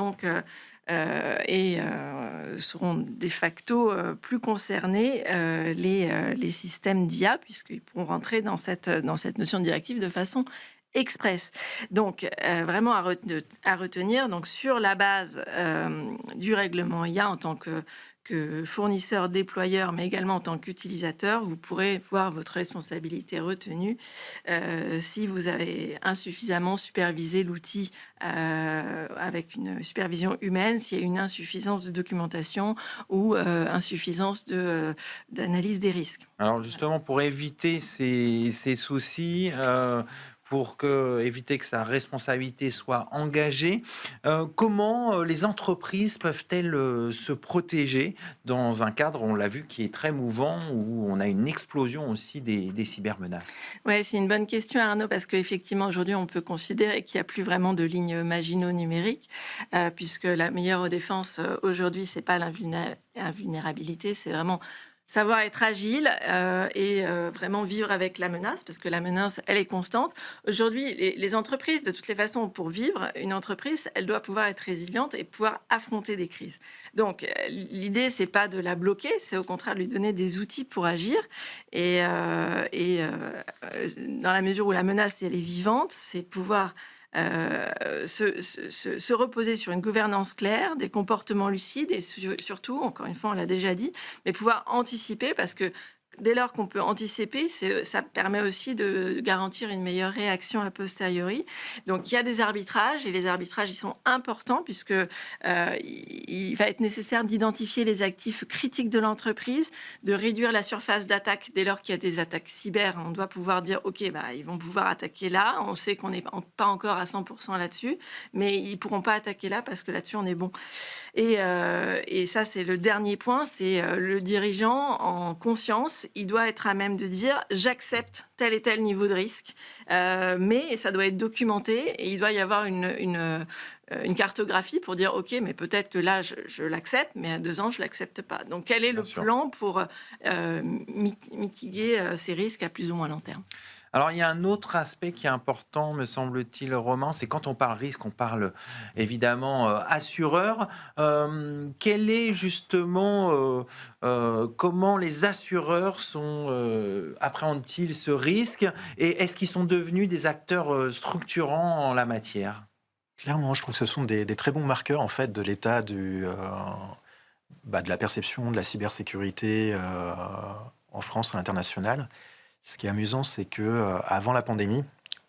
Speaker 2: seront de facto plus concernés les systèmes d'IA, puisqu'ils pourront rentrer dans cette notion de directive de façon express. Donc, vraiment à retenir, donc sur la base du règlement IA en tant que fournisseur, déployeur, mais également en tant qu'utilisateur, vous pourrez voir votre responsabilité retenue si vous avez insuffisamment supervisé l'outil avec une supervision humaine, s'il y a une insuffisance de documentation ou insuffisance d'analyse des risques.
Speaker 1: Alors justement, pour éviter ces soucis, éviter que sa responsabilité soit engagée, comment les entreprises peuvent-elles se protéger dans un cadre, on l'a vu, qui est très mouvant, où on a une explosion aussi des cybermenaces?
Speaker 2: Ouais, c'est une bonne question, Arnaud, parce qu'effectivement, aujourd'hui, on peut considérer qu'il n'y a plus vraiment de ligne Maginot numérique, puisque la meilleure défense aujourd'hui, c'est pas l'invulnérabilité, c'est vraiment savoir être agile et vraiment vivre avec la menace, parce que la menace, elle est constante. Aujourd'hui, les entreprises, de toutes les façons, pour vivre, une entreprise, elle doit pouvoir être résiliente et pouvoir affronter des crises. Donc, l'idée, c'est pas de la bloquer, c'est au contraire de lui donner des outils pour agir. Dans la mesure où la menace, elle est vivante, c'est pouvoir se reposer sur une gouvernance claire, des comportements lucides et surtout, encore une fois, on l'a déjà dit, mais pouvoir anticiper parce que dès lors qu'on peut anticiper, ça permet aussi de garantir une meilleure réaction a posteriori. Donc, il y a des arbitrages et les arbitrages, ils sont importants puisque il va être nécessaire d'identifier les actifs critiques de l'entreprise, de réduire la surface d'attaque dès lors qu'il y a des attaques cyber. On doit pouvoir dire, OK, ils vont pouvoir attaquer là. On sait qu'on n'est pas encore à 100% là-dessus, mais ils ne pourront pas attaquer là parce que là-dessus, on est bon. Et ça, c'est le dernier point, c'est le dirigeant en conscience. Il doit être à même de dire j'accepte tel et tel niveau de risque, mais ça doit être documenté et il doit y avoir une cartographie pour dire ok, mais peut-être que là je l'accepte, mais à 2 ans je l'accepte pas. Donc quel est le plan pour mitiguer ces risques à plus ou moins long terme?
Speaker 1: Alors, il y a un autre aspect qui est important, me semble-t-il, Romain, c'est quand on parle risque, on parle évidemment assureur. Quel est justement, comment les assureurs appréhendent-ils ce risque et est-ce qu'ils sont devenus des acteurs structurants en la matière?
Speaker 3: Clairement, je trouve que ce sont des très bons marqueurs en fait de l'état de la perception de la cybersécurité en France, à l'international. Ce qui est amusant, c'est que avant la pandémie,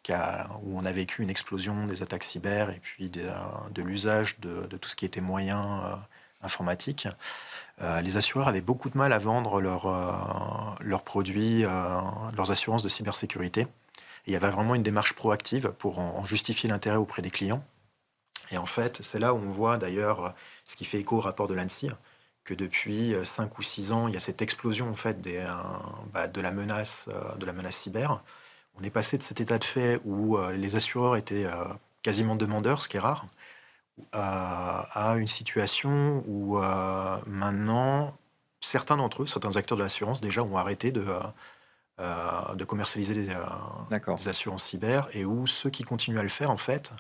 Speaker 3: où on a vécu une explosion des attaques cyber et puis de l'usage de tout ce qui était moyens informatiques, les assureurs avaient beaucoup de mal à vendre leurs produits, leurs assurances de cybersécurité. Et il y avait vraiment une démarche proactive pour en justifier l'intérêt auprès des clients. Et en fait, c'est là où on voit d'ailleurs ce qui fait écho au rapport de l'ANSSI, que depuis 5 ou 6 ans, il y a cette explosion en fait de la menace cyber. On est passé de cet état de fait où les assureurs étaient quasiment demandeurs, ce qui est rare, à une situation où maintenant, certains d'entre eux, certains acteurs de l'assurance déjà ont arrêté de commercialiser des assurances cyber et où ceux qui continuent à le faire en fait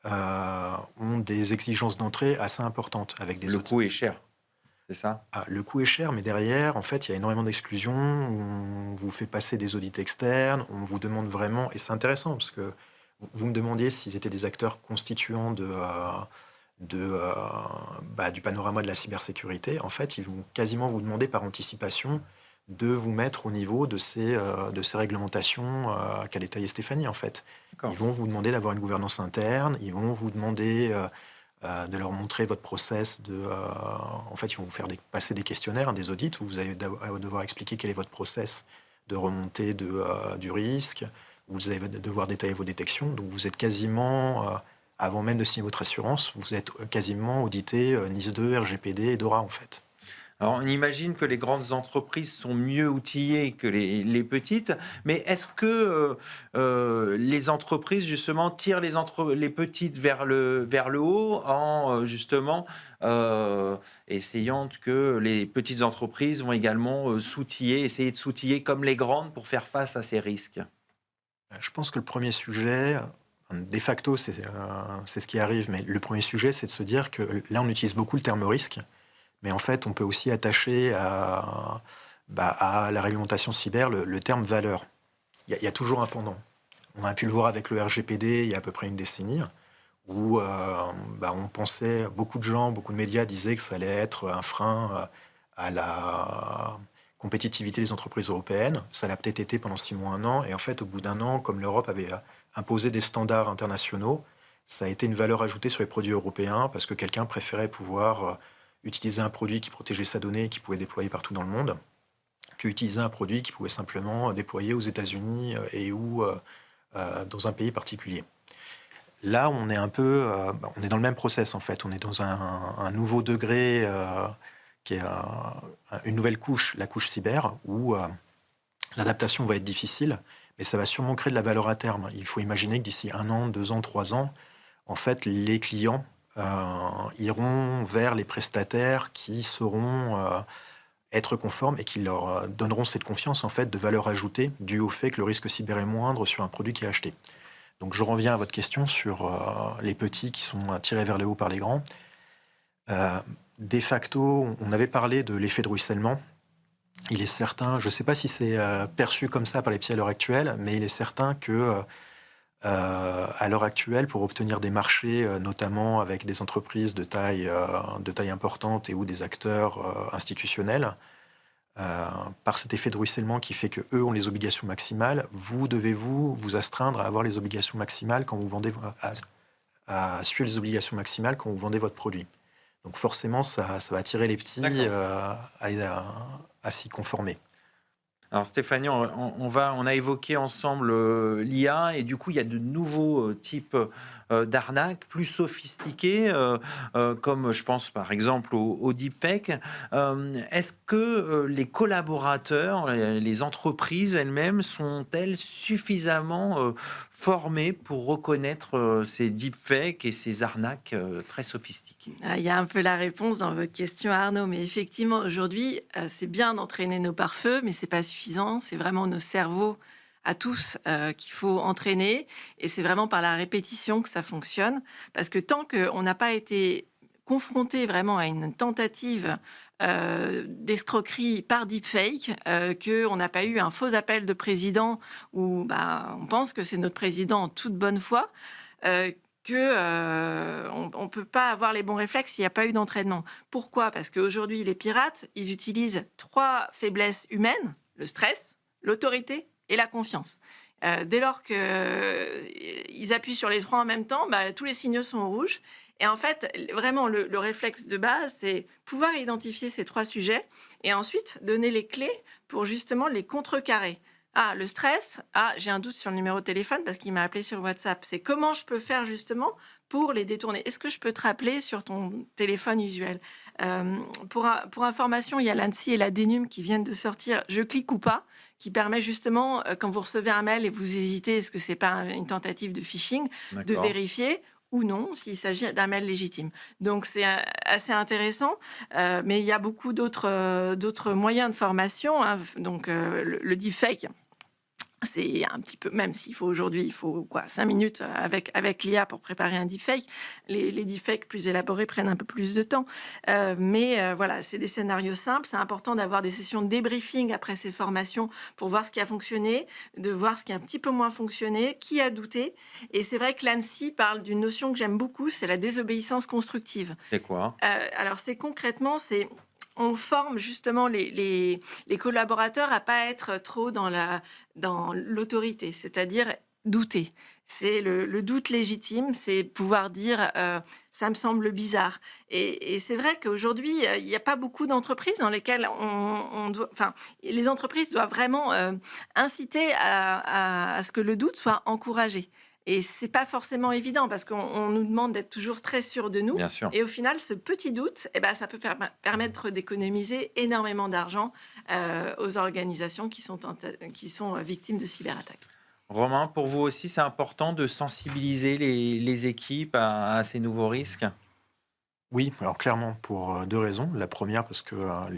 Speaker 3: ont des exigences d'entrée assez importantes avec des
Speaker 1: Le coût est cher. C'est ça?
Speaker 3: Le coût est cher, mais derrière, en fait, il y a énormément d'exclusions. On vous fait passer des audits externes. On vous demande vraiment, et c'est intéressant parce que vous me demandiez s'ils étaient des acteurs constituants du panorama de la cybersécurité. En fait, ils vont quasiment vous demander par anticipation de vous mettre au niveau de ces réglementations qu'a détaillé Stéphanie, en fait. Ils vont vous demander d'avoir une gouvernance interne. Ils vont vous demander de leur montrer votre process. En fait, ils vont vous faire passer des questionnaires, des audits, où vous allez devoir expliquer quel est votre process de remontée du risque. Vous allez devoir détailler vos détections. Donc, vous êtes quasiment, avant même de signer votre assurance, vous êtes quasiment audité NIS2, RGPD et DORA, en fait.
Speaker 1: Alors, on imagine que les grandes entreprises sont mieux outillées que les petites, mais est-ce que les entreprises, justement, tirent les petites vers le haut en, justement, essayant que les petites entreprises vont également essayer de s'outiller comme les grandes pour faire face à ces risques?
Speaker 3: Je pense que le premier sujet, de facto, c'est ce qui arrive, mais le premier sujet, c'est de se dire que là, on utilise beaucoup le terme risque. Mais en fait, on peut aussi attacher à la réglementation cyber le terme valeur. Il y a toujours un pendant. On a pu le voir avec le RGPD il y a à peu près une décennie, où on pensait, beaucoup de médias disaient que ça allait être un frein à la compétitivité des entreprises européennes. Ça l'a peut-être été pendant 6 mois, un an. Et en fait, au bout d'un an, comme l'Europe avait imposé des standards internationaux, ça a été une valeur ajoutée sur les produits européens parce que quelqu'un préférait pouvoir utiliser un produit qui protégeait sa donnée et qui pouvait déployer partout dans le monde que utiliser un produit qui pouvait simplement déployer aux États-Unis ou dans un pays particulier. Là, on est un peu, on est dans le même process en fait. On est dans un nouveau degré qui est une nouvelle couche, la couche cyber, où l'adaptation va être difficile, mais ça va sûrement créer de la valeur à terme. Il faut imaginer que d'ici 1 an, 2 ans, 3 ans, en fait, les clients iront vers les prestataires qui sauront être conformes et qui leur donneront cette confiance en fait de valeur ajoutée due au fait que le risque cyber est moindre sur un produit qui est acheté. Donc je reviens à votre question sur les petits qui sont tirés vers le haut par les grands. De facto, on avait parlé de l'effet de ruissellement. Il est certain, je ne sais pas si c'est perçu comme ça par les petits à l'heure actuelle, mais il est certain que à l'heure actuelle, pour obtenir des marchés, notamment avec des entreprises de taille importante et ou des acteurs institutionnels, par cet effet de ruissellement qui fait que eux ont les obligations maximales, vous devez vous astreindre à avoir les obligations maximales quand vous vendez, à suivre les obligations maximales quand vous vendez votre produit. Donc forcément, ça va attirer les petits à s'y conformer.
Speaker 1: Alors Stéphanie, on a évoqué ensemble l'IA et du coup il y a de nouveaux types d'arnaques plus sophistiquées, comme je pense par exemple au deepfake. Est-ce que les collaborateurs, les entreprises elles-mêmes sont-elles suffisamment formées pour reconnaître ces deepfakes et ces arnaques très sophistiquées?
Speaker 2: Il y a un peu la réponse dans votre question, Arnaud, mais effectivement, aujourd'hui, c'est bien d'entraîner nos pare-feux, mais c'est pas suffisant. C'est vraiment nos cerveaux à tous qu'il faut entraîner, et c'est vraiment par la répétition que ça fonctionne. Parce que tant qu'on n'a pas été confronté vraiment à une tentative d'escroquerie par deepfake, qu'on n'a pas eu un faux appel de président où on pense que c'est notre président en toute bonne foi, on ne peut pas avoir les bons réflexes s'il n'y a pas eu d'entraînement. Pourquoi? Parce qu'aujourd'hui, les pirates, ils utilisent 3 faiblesses humaines: le stress, l'autorité et la confiance. Dès lors qu'ils appuient sur les 3 en même temps, tous les signaux sont rouges. Et en fait, vraiment, le réflexe de base, c'est pouvoir identifier ces 3 sujets et ensuite donner les clés pour justement les contrecarrer. Ah, le stress. Ah, j'ai un doute sur le numéro de téléphone parce qu'il m'a appelé sur WhatsApp. C'est comment je peux faire justement pour les détourner. Est-ce que je peux te rappeler sur ton téléphone usuel? Pour information, il y a l'ANSSI et la DNUM qui viennent de sortir Je clique ou pas, qui permet justement, quand vous recevez un mail et vous hésitez, est-ce que c'est pas une tentative de phishing, de vérifier ou non s'il s'agit d'un mail légitime. Donc c'est assez intéressant, mais il y a beaucoup d'autres moyens de formation, hein. Donc le deepfake, c'est un petit peu, même s'il faut aujourd'hui, il faut 5 minutes avec l'IA pour préparer un deepfake. Les deepfakes plus élaborés prennent un peu plus de temps. Mais voilà, c'est des scénarios simples. C'est important d'avoir des sessions de débriefing après ces formations pour voir ce qui a fonctionné, de voir ce qui a un petit peu moins fonctionné, qui a douté. Et c'est vrai que l'ANSSI parle d'une notion que j'aime beaucoup, c'est la désobéissance constructive.
Speaker 1: C'est quoi?
Speaker 2: Alors, on forme justement les collaborateurs à pas être trop dans l'autorité, c'est-à-dire douter. C'est le doute légitime, c'est pouvoir dire ça me semble bizarre. Et c'est vrai qu'aujourd'hui, il n'y a pas beaucoup d'entreprises dans lesquelles les entreprises doivent vraiment inciter à ce que le doute soit encouragé. Et c'est pas forcément évident parce qu'on nous demande d'être toujours très sûr de nous.
Speaker 1: Bien sûr.
Speaker 2: Et au final, ce petit doute, ça peut permettre d'économiser énormément d'argent aux organisations qui sont victimes de cyberattaques.
Speaker 1: Romain, pour vous aussi, c'est important de sensibiliser les équipes à ces nouveaux risques?
Speaker 3: Oui, alors clairement pour 2 raisons. La première, parce que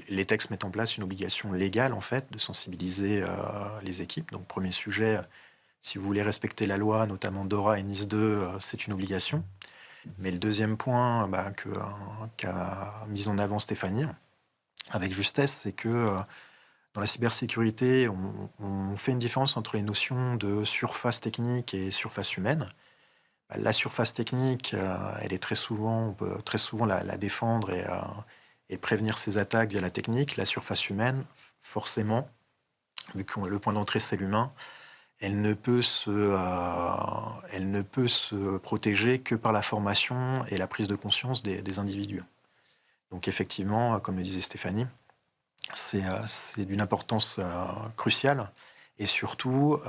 Speaker 3: les textes mettent en place une obligation légale en fait de sensibiliser les équipes. Donc premier sujet, si vous voulez respecter la loi, notamment DORA et NIS2, c'est une obligation. Mais le deuxième point qu'a mis en avant Stéphanie, avec justesse, c'est que Dans la cybersécurité, on fait une différence entre les notions de surface technique et surface humaine. Bah, la surface technique, elle est très souvent, on peut très souvent la défendre et prévenir ses attaques via la technique. La surface humaine, forcément, vu que le point d'entrée c'est l'humain, elle ne peut se protéger que par la formation et la prise de conscience des individus. Donc effectivement, comme le disait Stéphanie, c'est d'une importance cruciale et surtout,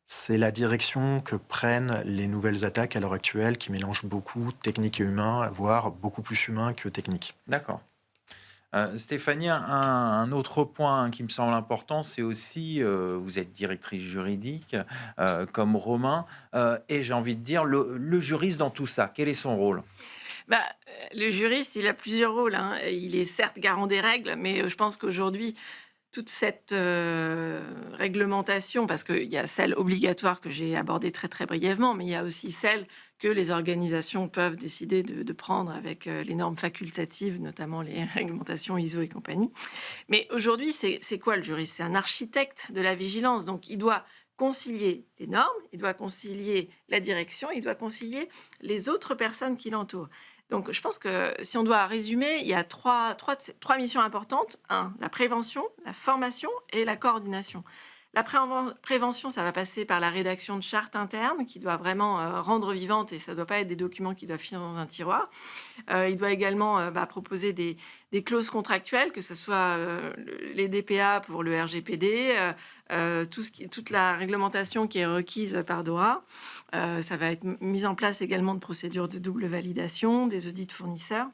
Speaker 3: c'est la direction que prennent les nouvelles attaques à l'heure actuelle qui mélangent beaucoup technique et humain, voire beaucoup plus humain que technique.
Speaker 1: D'accord. Stéphanie, un autre point qui me semble important, c'est aussi, vous êtes directrice juridique, comme Romain, et j'ai envie de dire, le juriste dans tout ça, quel est son rôle?
Speaker 2: Bah, le juriste, il a plusieurs rôles, hein. Il est certes garant des règles, mais je pense qu'aujourd'hui, toute cette réglementation, parce qu'il y a celle obligatoire que j'ai abordée très très brièvement, mais il y a aussi celle que les organisations peuvent décider de prendre avec les normes facultatives, notamment les réglementations ISO et compagnie. Mais aujourd'hui, c'est quoi le juriste? C'est un architecte de la vigilance, donc il doit concilier les normes, il doit concilier la direction, il doit concilier les autres personnes qui l'entourent. Donc, je pense que si on doit résumer, il y a trois missions importantes. Un, la prévention, la formation et la coordination. La prévention, ça va passer par la rédaction de chartes internes qui doit vraiment rendre vivantes et ça ne doit pas être des documents qui doivent finir dans un tiroir. Il doit également proposer des clauses contractuelles, que ce soit les DPA pour le RGPD, toute la réglementation qui est requise par DORA. Ça va être mise en place également de procédures de double validation, des audits fournisseurs.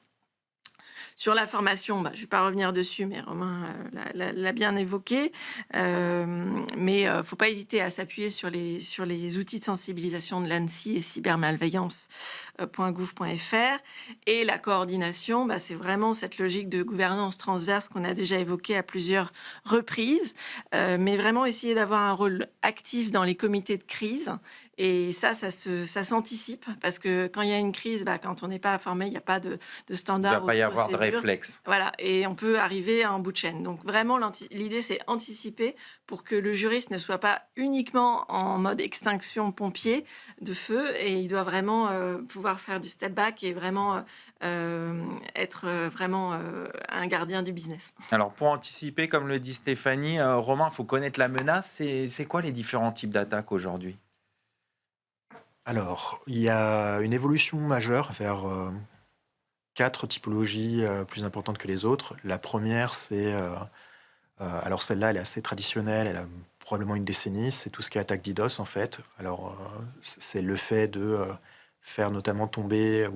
Speaker 2: Sur la formation, je ne vais pas revenir dessus, mais Romain l'a bien évoqué. Mais il ne faut pas hésiter à s'appuyer sur les outils de sensibilisation de l'ANSSI et cybermalveillance.gouv.fr. Et la coordination, c'est vraiment cette logique de gouvernance transverse qu'on a déjà évoquée à plusieurs reprises. Mais vraiment essayer d'avoir un rôle actif dans les comités de crise. Et ça s'anticipe parce que quand il y a une crise, quand on n'est pas formé, il n'y a pas de
Speaker 1: Il ne
Speaker 2: standard
Speaker 1: doit
Speaker 2: ou
Speaker 1: pas y
Speaker 2: de
Speaker 1: avoir de
Speaker 2: procédure.
Speaker 1: réflexe.
Speaker 2: Voilà, et on peut arriver en bout de chaîne. Donc vraiment, l'idée, c'est anticiper pour que le juriste ne soit pas uniquement en mode extinction pompier de feu, et il doit vraiment pouvoir faire du step back et vraiment être vraiment un gardien du business.
Speaker 1: Alors, pour anticiper, comme le dit Stéphanie, Romain, il faut connaître la menace. C'est quoi les différents types d'attaques aujourd'hui?
Speaker 3: Alors, il y a une évolution majeure vers 4 typologies plus importantes que les autres. La première, c'est alors celle-là, elle est assez traditionnelle, elle a probablement une décennie, c'est tout ce qui est attaque DDoS en fait. Alors, c'est le fait de faire notamment tomber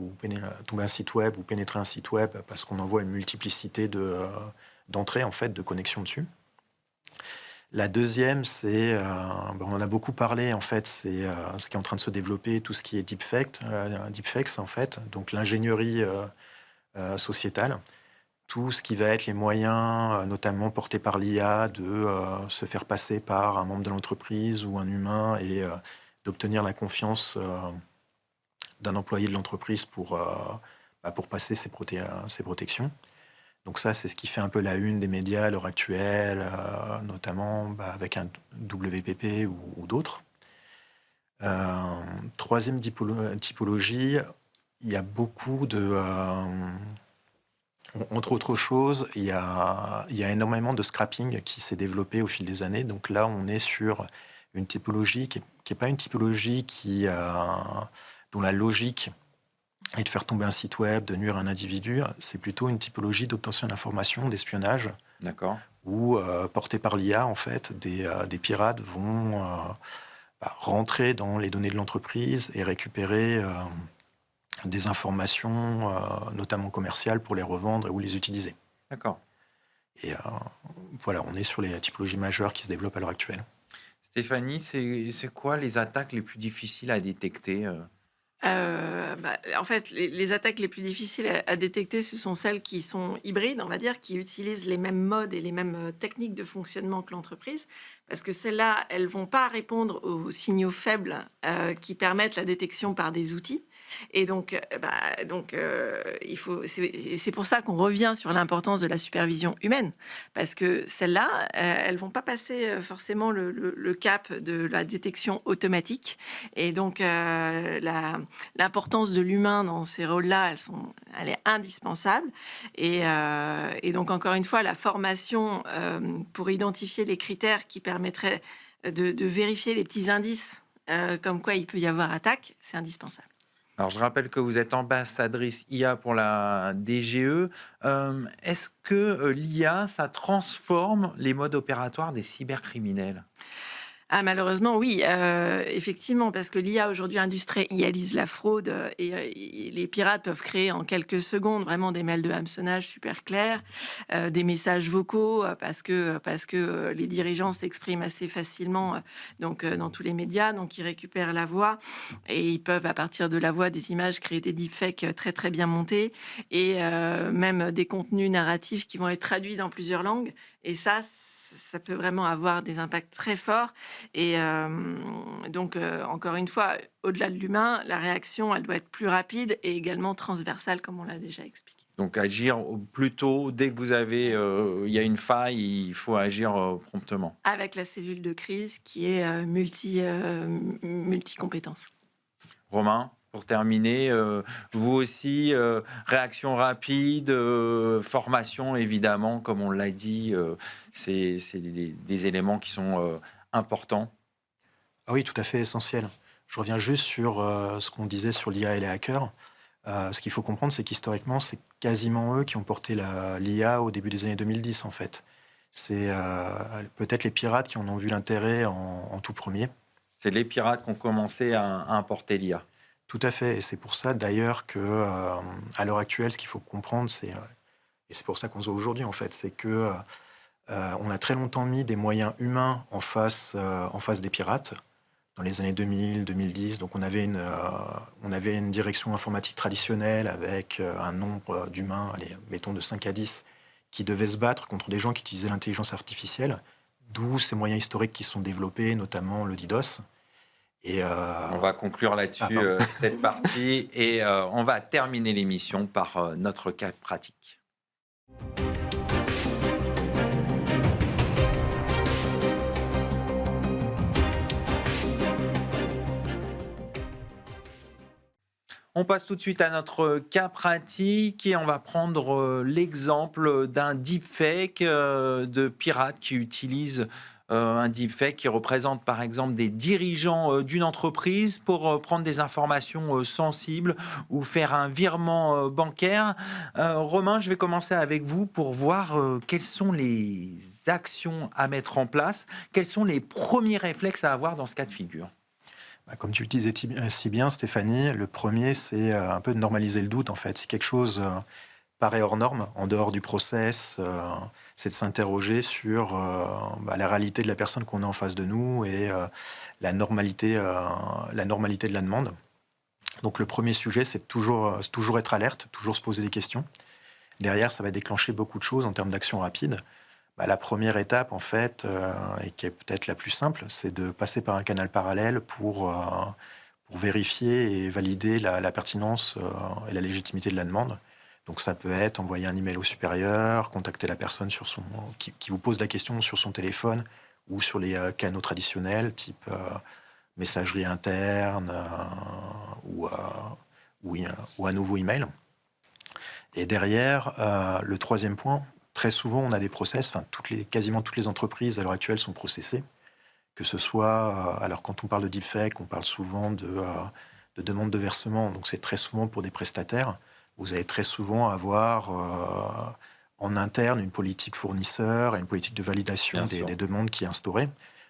Speaker 3: un site web ou pénétrer un site web parce qu'on envoie une multiplicité d'entrées en fait, de connexions dessus. La deuxième, c'est, on en a beaucoup parlé en fait, c'est ce qui est en train de se développer, tout ce qui est deepfakes en fait, donc l'ingénierie sociétale, tout ce qui va être les moyens, notamment portés par l'IA, de se faire passer par un membre de l'entreprise ou un humain et d'obtenir la confiance d'un employé de l'entreprise pour passer ses protections. Donc ça, c'est ce qui fait un peu la une des médias à l'heure actuelle, notamment avec un WPP ou d'autres. Troisième typologie, il y a beaucoup de... entre autres choses, il y a énormément de scrapping qui s'est développé au fil des années. Donc là, on est sur une typologie qui n'est pas une typologie dont la logique et de faire tomber un site web, de nuire à un individu, c'est plutôt une typologie d'obtention d'informations, d'espionnage,
Speaker 1: D'accord.
Speaker 3: où, portés par l'IA, en fait, des pirates vont rentrer dans les données de l'entreprise et récupérer des informations, notamment commerciales, pour les revendre ou les utiliser.
Speaker 1: D'accord.
Speaker 3: Et voilà, on est sur les typologies majeures qui se développent à l'heure actuelle.
Speaker 1: Stéphanie, c'est quoi les attaques les plus difficiles à détecter?
Speaker 2: En fait, les attaques les plus difficiles à détecter, ce sont celles qui sont hybrides, on va dire, qui utilisent les mêmes modes et les mêmes techniques de fonctionnement que l'entreprise. Parce que celles-là, elles vont pas répondre aux signaux faibles qui permettent la détection par des outils. Et donc, c'est pour ça qu'on revient sur l'importance de la supervision humaine, parce que celles-là, elles vont pas passer forcément le cap de la détection automatique. Et donc, l'importance de l'humain dans ces rôles-là, elle est indispensable. Et donc, encore une fois, la formation pour identifier les critères qui permettraient de vérifier les petits indices comme quoi il peut y avoir attaque, c'est indispensable.
Speaker 1: Alors, je rappelle que vous êtes ambassadrice IA pour la DGE. Est-ce que l'IA, ça transforme les modes opératoires des cybercriminels?
Speaker 2: Ah, malheureusement, oui, effectivement, parce que l'IA aujourd'hui industrialise la fraude et les pirates peuvent créer en quelques secondes vraiment des mails de hameçonnage super clairs, des messages vocaux parce que les dirigeants s'expriment assez facilement dans tous les médias, donc ils récupèrent la voix et ils peuvent à partir de la voix, des images, créer des deepfakes très très bien montés et même des contenus narratifs qui vont être traduits dans plusieurs langues. Et ça peut vraiment avoir des impacts très forts. Et donc, encore une fois, au-delà de l'humain, la réaction, elle doit être plus rapide et également transversale, comme on l'a déjà expliqué.
Speaker 1: Donc, agir plus tôt, dès que vous avez, il y a une faille, il faut agir promptement.
Speaker 2: Avec la cellule de crise qui est multi-compétences.
Speaker 1: Romain, pour terminer, vous aussi, réaction rapide, formation, évidemment, comme on l'a dit, c'est des éléments qui sont importants.
Speaker 3: Ah oui, tout à fait essentiel. Je reviens juste sur ce qu'on disait sur l'IA et les hackers. Ce qu'il faut comprendre, c'est qu'historiquement, c'est quasiment eux qui ont porté l'IA au début des années 2010, en fait. C'est peut-être les pirates qui en ont vu l'intérêt en tout premier.
Speaker 1: C'est les pirates qui ont commencé à importer l'IA.
Speaker 3: Tout à fait. Et c'est pour ça, d'ailleurs, que à l'heure actuelle, ce qu'il faut comprendre, et c'est pour ça qu'on se voit aujourd'hui, en fait, c'est que on a très longtemps mis des moyens humains en face des pirates. Dans les années 2000, 2010, donc on avait une direction informatique traditionnelle avec un nombre d'humains, allez, mettons de 5 à 10, qui devaient se battre contre des gens qui utilisaient l'intelligence artificielle, d'où ces moyens historiques qui sont développés, notamment le DDoS. Et
Speaker 1: On va conclure là-dessus
Speaker 3: pardon.
Speaker 1: cette partie et on va terminer l'émission par notre cas pratique. On passe tout de suite à notre cas pratique et on va prendre l'exemple d'un deepfake de pirates qui utilisent un deepfake qui représente par exemple des dirigeants d'une entreprise pour prendre des informations sensibles ou faire un virement bancaire. Romain, je vais commencer avec vous pour voir quelles sont les actions à mettre en place, quels sont les premiers réflexes à avoir dans ce cas de figure.
Speaker 3: Comme tu le disais si bien, Stéphanie, le premier, c'est un peu de normaliser le doute, en fait. Si quelque chose paraît hors norme, en dehors du process, c'est de s'interroger sur la réalité de la personne qu'on a en face de nous et la normalité de la demande. Donc le premier sujet, c'est toujours être alerte, toujours se poser des questions. Derrière, ça va déclencher beaucoup de choses en termes d'action rapide. La première étape, en fait, et qui est peut-être la plus simple, c'est de passer par un canal parallèle pour vérifier et valider la pertinence et la légitimité de la demande. Donc ça peut être envoyer un email au supérieur, contacter la personne qui vous pose la question sur son téléphone ou sur les canaux traditionnels, type messagerie interne ou un nouveau email. Et derrière, le troisième point, très souvent, on a des process, quasiment toutes les entreprises à l'heure actuelle sont processées, que ce soit, alors quand on parle de deepfake, on parle souvent de demande de versement, donc c'est très souvent pour des prestataires. Vous allez très souvent avoir en interne une politique fournisseur et une politique de validation des demandes qui est instaurée.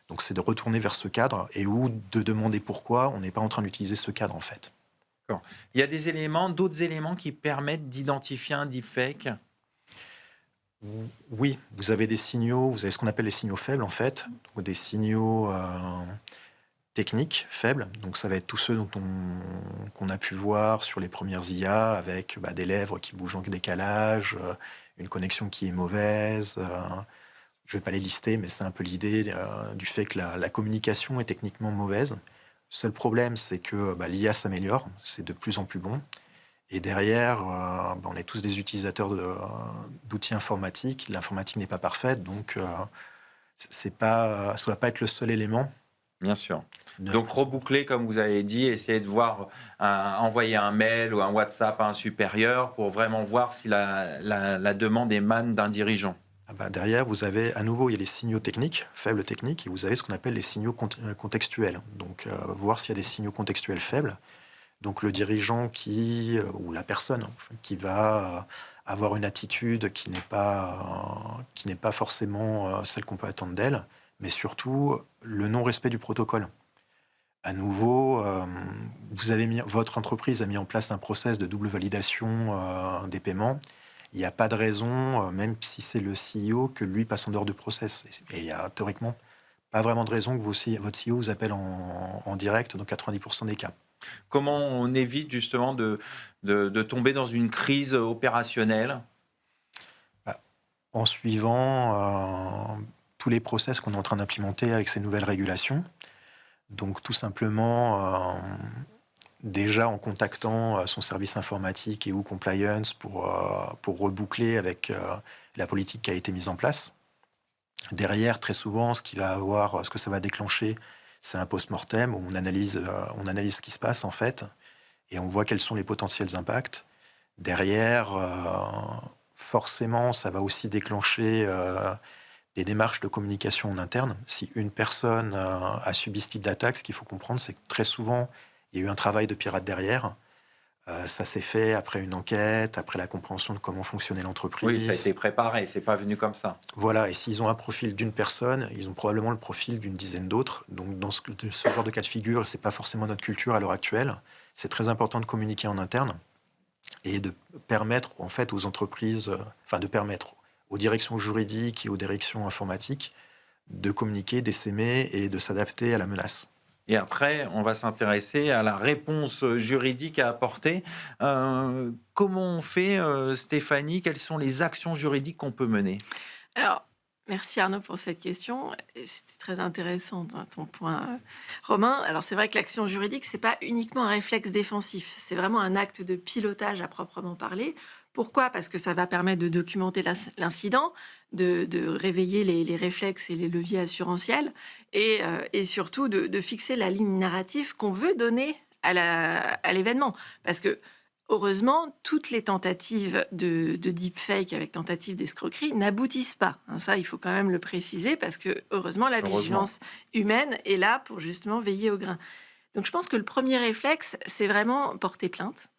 Speaker 3: Donc c'est de retourner vers ce cadre et ou de demander pourquoi on n'est pas en train d'utiliser ce cadre en fait.
Speaker 1: D'accord. Il y a d'autres éléments qui permettent d'identifier un deepfake.
Speaker 3: Oui, vous avez des signaux, vous avez ce qu'on appelle les signaux faibles en fait, donc des signaux techniques faibles. Donc ça va être tous ceux qu'on a pu voir sur les premières IA avec des lèvres qui bougent en décalage, une connexion qui est mauvaise. Je ne vais pas les lister, mais c'est un peu l'idée du fait que la communication est techniquement mauvaise. Seul problème, c'est que l'IA s'améliore, c'est de plus en plus bon. Et derrière, on est tous des utilisateurs d'outils informatiques. L'informatique n'est pas parfaite, donc c'est pas, ça ne doit pas être le seul élément.
Speaker 1: Bien sûr.
Speaker 3: de-
Speaker 1: Donc reboucler, comme vous avez dit, essayer de voir, envoyer un mail ou un WhatsApp à un supérieur pour vraiment voir si la demande émane d'un dirigeant.
Speaker 3: Derrière, vous avez à nouveau, il y a les signaux techniques, faibles techniques, et vous avez ce qu'on appelle les signaux contextuels. Donc, voir s'il y a des signaux contextuels faibles. Donc, le dirigeant ou la personne enfin, qui va avoir une attitude qui n'est pas forcément celle qu'on peut attendre d'elle, mais surtout le non-respect du protocole. À nouveau, votre entreprise a mis en place un process de double validation des paiements. Il n'y a pas de raison, même si c'est le CEO, que lui passe en dehors du process. Et il y a théoriquement pas vraiment de raison que votre CEO vous appelle en direct dans 90% des cas.
Speaker 1: Comment on évite justement de tomber dans une crise opérationnelle?
Speaker 3: Bah, En suivant tous les process qu'on est en train d'implémenter avec ces nouvelles régulations. Donc tout simplement, déjà en contactant son service informatique et ou compliance pour reboucler avec la politique qui a été mise en place. Derrière, très souvent, ce que ça va déclencher, c'est un post-mortem où on analyse ce qui se passe en fait, et on voit quels sont les potentiels impacts. Derrière, forcément, ça va aussi déclencher des démarches de communication en interne. Si une personne a subi ce type d'attaque, ce qu'il faut comprendre, c'est que très souvent, il y a eu un travail de pirate derrière. Ça s'est fait après une enquête, après la compréhension de comment fonctionnait l'entreprise.
Speaker 1: Oui, ça a été préparé, c'est pas venu comme ça.
Speaker 3: Voilà, et s'ils ont un profil d'une personne, ils ont probablement le profil d'une dizaine d'autres. Donc, dans ce genre de cas de figure, c'est pas forcément notre culture à l'heure actuelle. C'est très important de communiquer en interne et de permettre en fait aux entreprises, de permettre aux directions juridiques et aux directions informatiques de communiquer, d'essaimer et de s'adapter à la menace.
Speaker 1: Et après, on va s'intéresser à la réponse juridique à apporter. Comment on fait, Stéphanie? Quelles sont les actions juridiques qu'on peut mener?
Speaker 2: Alors, merci Arnaud pour cette question. Et c'était très intéressant ton point, Romain. Alors, c'est vrai que l'action juridique, c'est pas uniquement un réflexe défensif. C'est vraiment un acte de pilotage à proprement parler. Pourquoi? Parce que ça va permettre de documenter l'incident, de réveiller les réflexes et les leviers assurantiels, et surtout de fixer la ligne narrative qu'on veut donner à l'événement. Parce que heureusement, toutes les tentatives de deepfake avec tentative d'escroquerie n'aboutissent pas. Hein, ça, il faut quand même le préciser parce que, heureusement, la vigilance humaine est là pour justement veiller au grain. Donc, je pense que le premier réflexe, c'est vraiment porter plainte.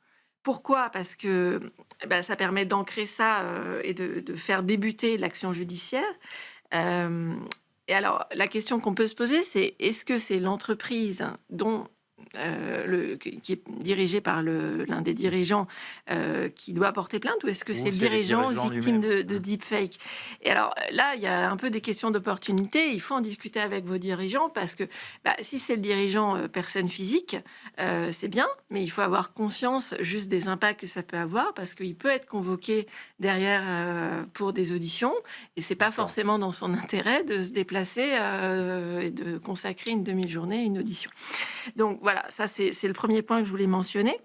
Speaker 2: Pourquoi? Parce que ça permet d'ancrer ça et de faire débuter l'action judiciaire. Et alors, la question qu'on peut se poser, c'est est-ce que c'est l'entreprise dont qui est dirigé par l'un des dirigeants qui doit porter plainte, ou est-ce que c'est le dirigeant victime de deepfake? Et alors là, il y a un peu des questions d'opportunité. Il faut en discuter avec vos dirigeants parce que si c'est le dirigeant personne physique, c'est bien, mais il faut avoir conscience juste des impacts que ça peut avoir parce qu'il peut être convoqué derrière pour des auditions et c'est pas forcément dans son intérêt de se déplacer et de consacrer une demi-journée à une audition. Donc voilà, ça c'est le premier point que je voulais mentionner.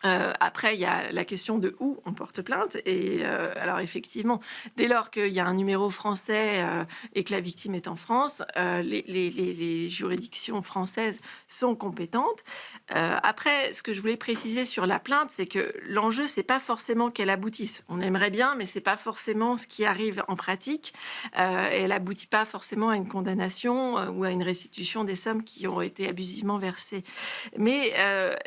Speaker 2: Après, il y a la question de où on porte plainte. Et alors, effectivement, dès lors qu'il y a un numéro français et que la victime est en France, les juridictions françaises sont compétentes. Après, ce que je voulais préciser sur la plainte, c'est que l'enjeu, c'est pas forcément qu'elle aboutisse. On aimerait bien, mais c'est pas forcément ce qui arrive en pratique. Et elle aboutit pas forcément à une condamnation ou à une restitution des sommes qui ont été abusivement versées. Mais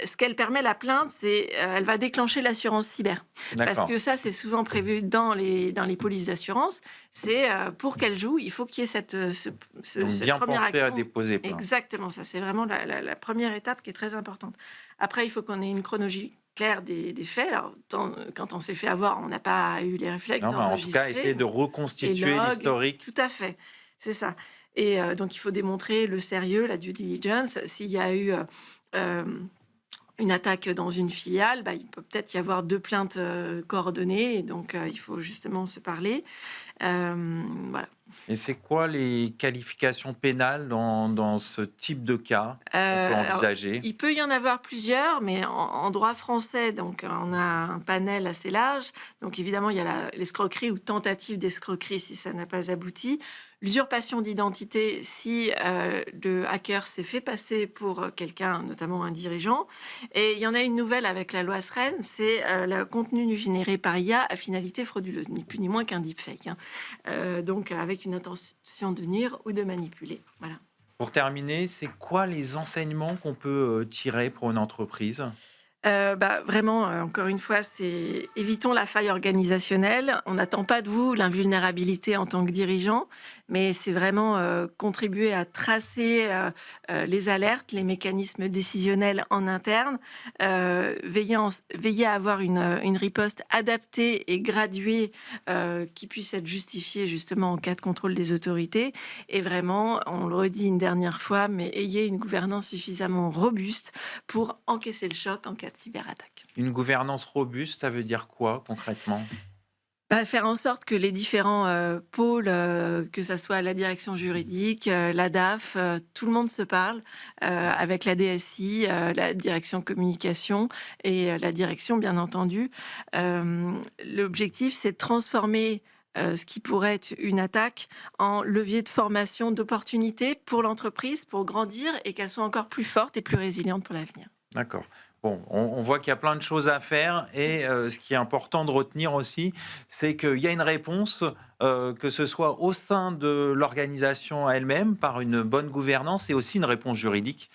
Speaker 2: ce qu'elle permet, la plainte, c'est elle va déclencher l'assurance cyber. Parce que ça, c'est souvent prévu dans les polices d'assurance. C'est pour qu'elle joue, il faut qu'il y ait cette
Speaker 1: bien
Speaker 2: première
Speaker 1: penser
Speaker 2: action.
Speaker 1: à déposer plainte.
Speaker 2: Exactement, ça c'est vraiment la première étape qui est très importante. Après, il faut qu'on ait une chronologie claire des faits. Alors, quand on s'est fait avoir, on n'a pas eu les réflexes.
Speaker 1: Non, mais en tout cas, essayer de reconstituer l'historique.
Speaker 2: Tout à fait, c'est ça. Et donc, il faut démontrer le sérieux, la due diligence. S'il y a eu une attaque dans une filiale, il peut peut-être y avoir 2 plaintes coordonnées, et donc il faut justement se parler. Voilà.
Speaker 1: Et c'est quoi les qualifications pénales dans ce type de cas qu'on peut
Speaker 2: Alors,
Speaker 1: envisager?
Speaker 2: il peut y en avoir plusieurs, mais en droit français, donc on a un panel assez large. Donc évidemment, il y a l'escroquerie ou tentative d'escroquerie si ça n'a pas abouti. L'usurpation d'identité si le hacker s'est fait passer pour quelqu'un, notamment un dirigeant. Et il y en a une nouvelle avec la loi SREN, c'est le contenu généré par IA à finalité frauduleuse, ni plus ni moins qu'un deepfake, hein. Donc avec une intention de nuire ou de manipuler. Voilà.
Speaker 1: Pour terminer, c'est quoi les enseignements qu'on peut tirer pour une entreprise?
Speaker 2: Vraiment, encore une fois, c'est évitons la faille organisationnelle. On n'attend pas de vous l'invulnérabilité en tant que dirigeant, mais c'est vraiment, contribuer à tracer, les alertes, les mécanismes décisionnels en interne, veiller à avoir une riposte adaptée et graduée, qui puisse être justifiée justement en cas de contrôle des autorités et vraiment, on le redit une dernière fois, mais ayez une gouvernance suffisamment robuste pour encaisser le choc en cas de cyberattaque.
Speaker 1: Une gouvernance robuste, ça veut dire quoi concrètement?
Speaker 2: Faire en sorte que les différents pôles, que ça soit la direction juridique, la DAF, tout le monde se parle avec la DSI, la direction communication et la direction, bien entendu. L'objectif, c'est de transformer ce qui pourrait être une attaque en levier de formation, d'opportunités pour l'entreprise, pour grandir et qu'elle soit encore plus forte et plus résiliente pour l'avenir.
Speaker 1: D'accord. Bon, on voit qu'il y a plein de choses à faire et ce qui est important de retenir aussi, c'est qu'il y a une réponse, que ce soit au sein de l'organisation elle-même, par une bonne gouvernance et aussi une réponse juridique,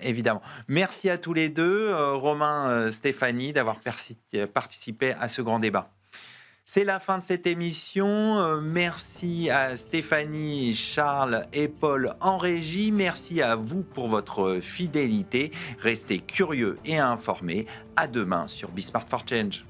Speaker 1: évidemment. Merci à tous les deux, Romain, Stéphanie, d'avoir participé à ce grand débat. C'est la fin de cette émission. Merci à Stéphanie, Charles et Paul en régie. Merci à vous pour votre fidélité. Restez curieux et informés. À demain sur Be Smart for Change.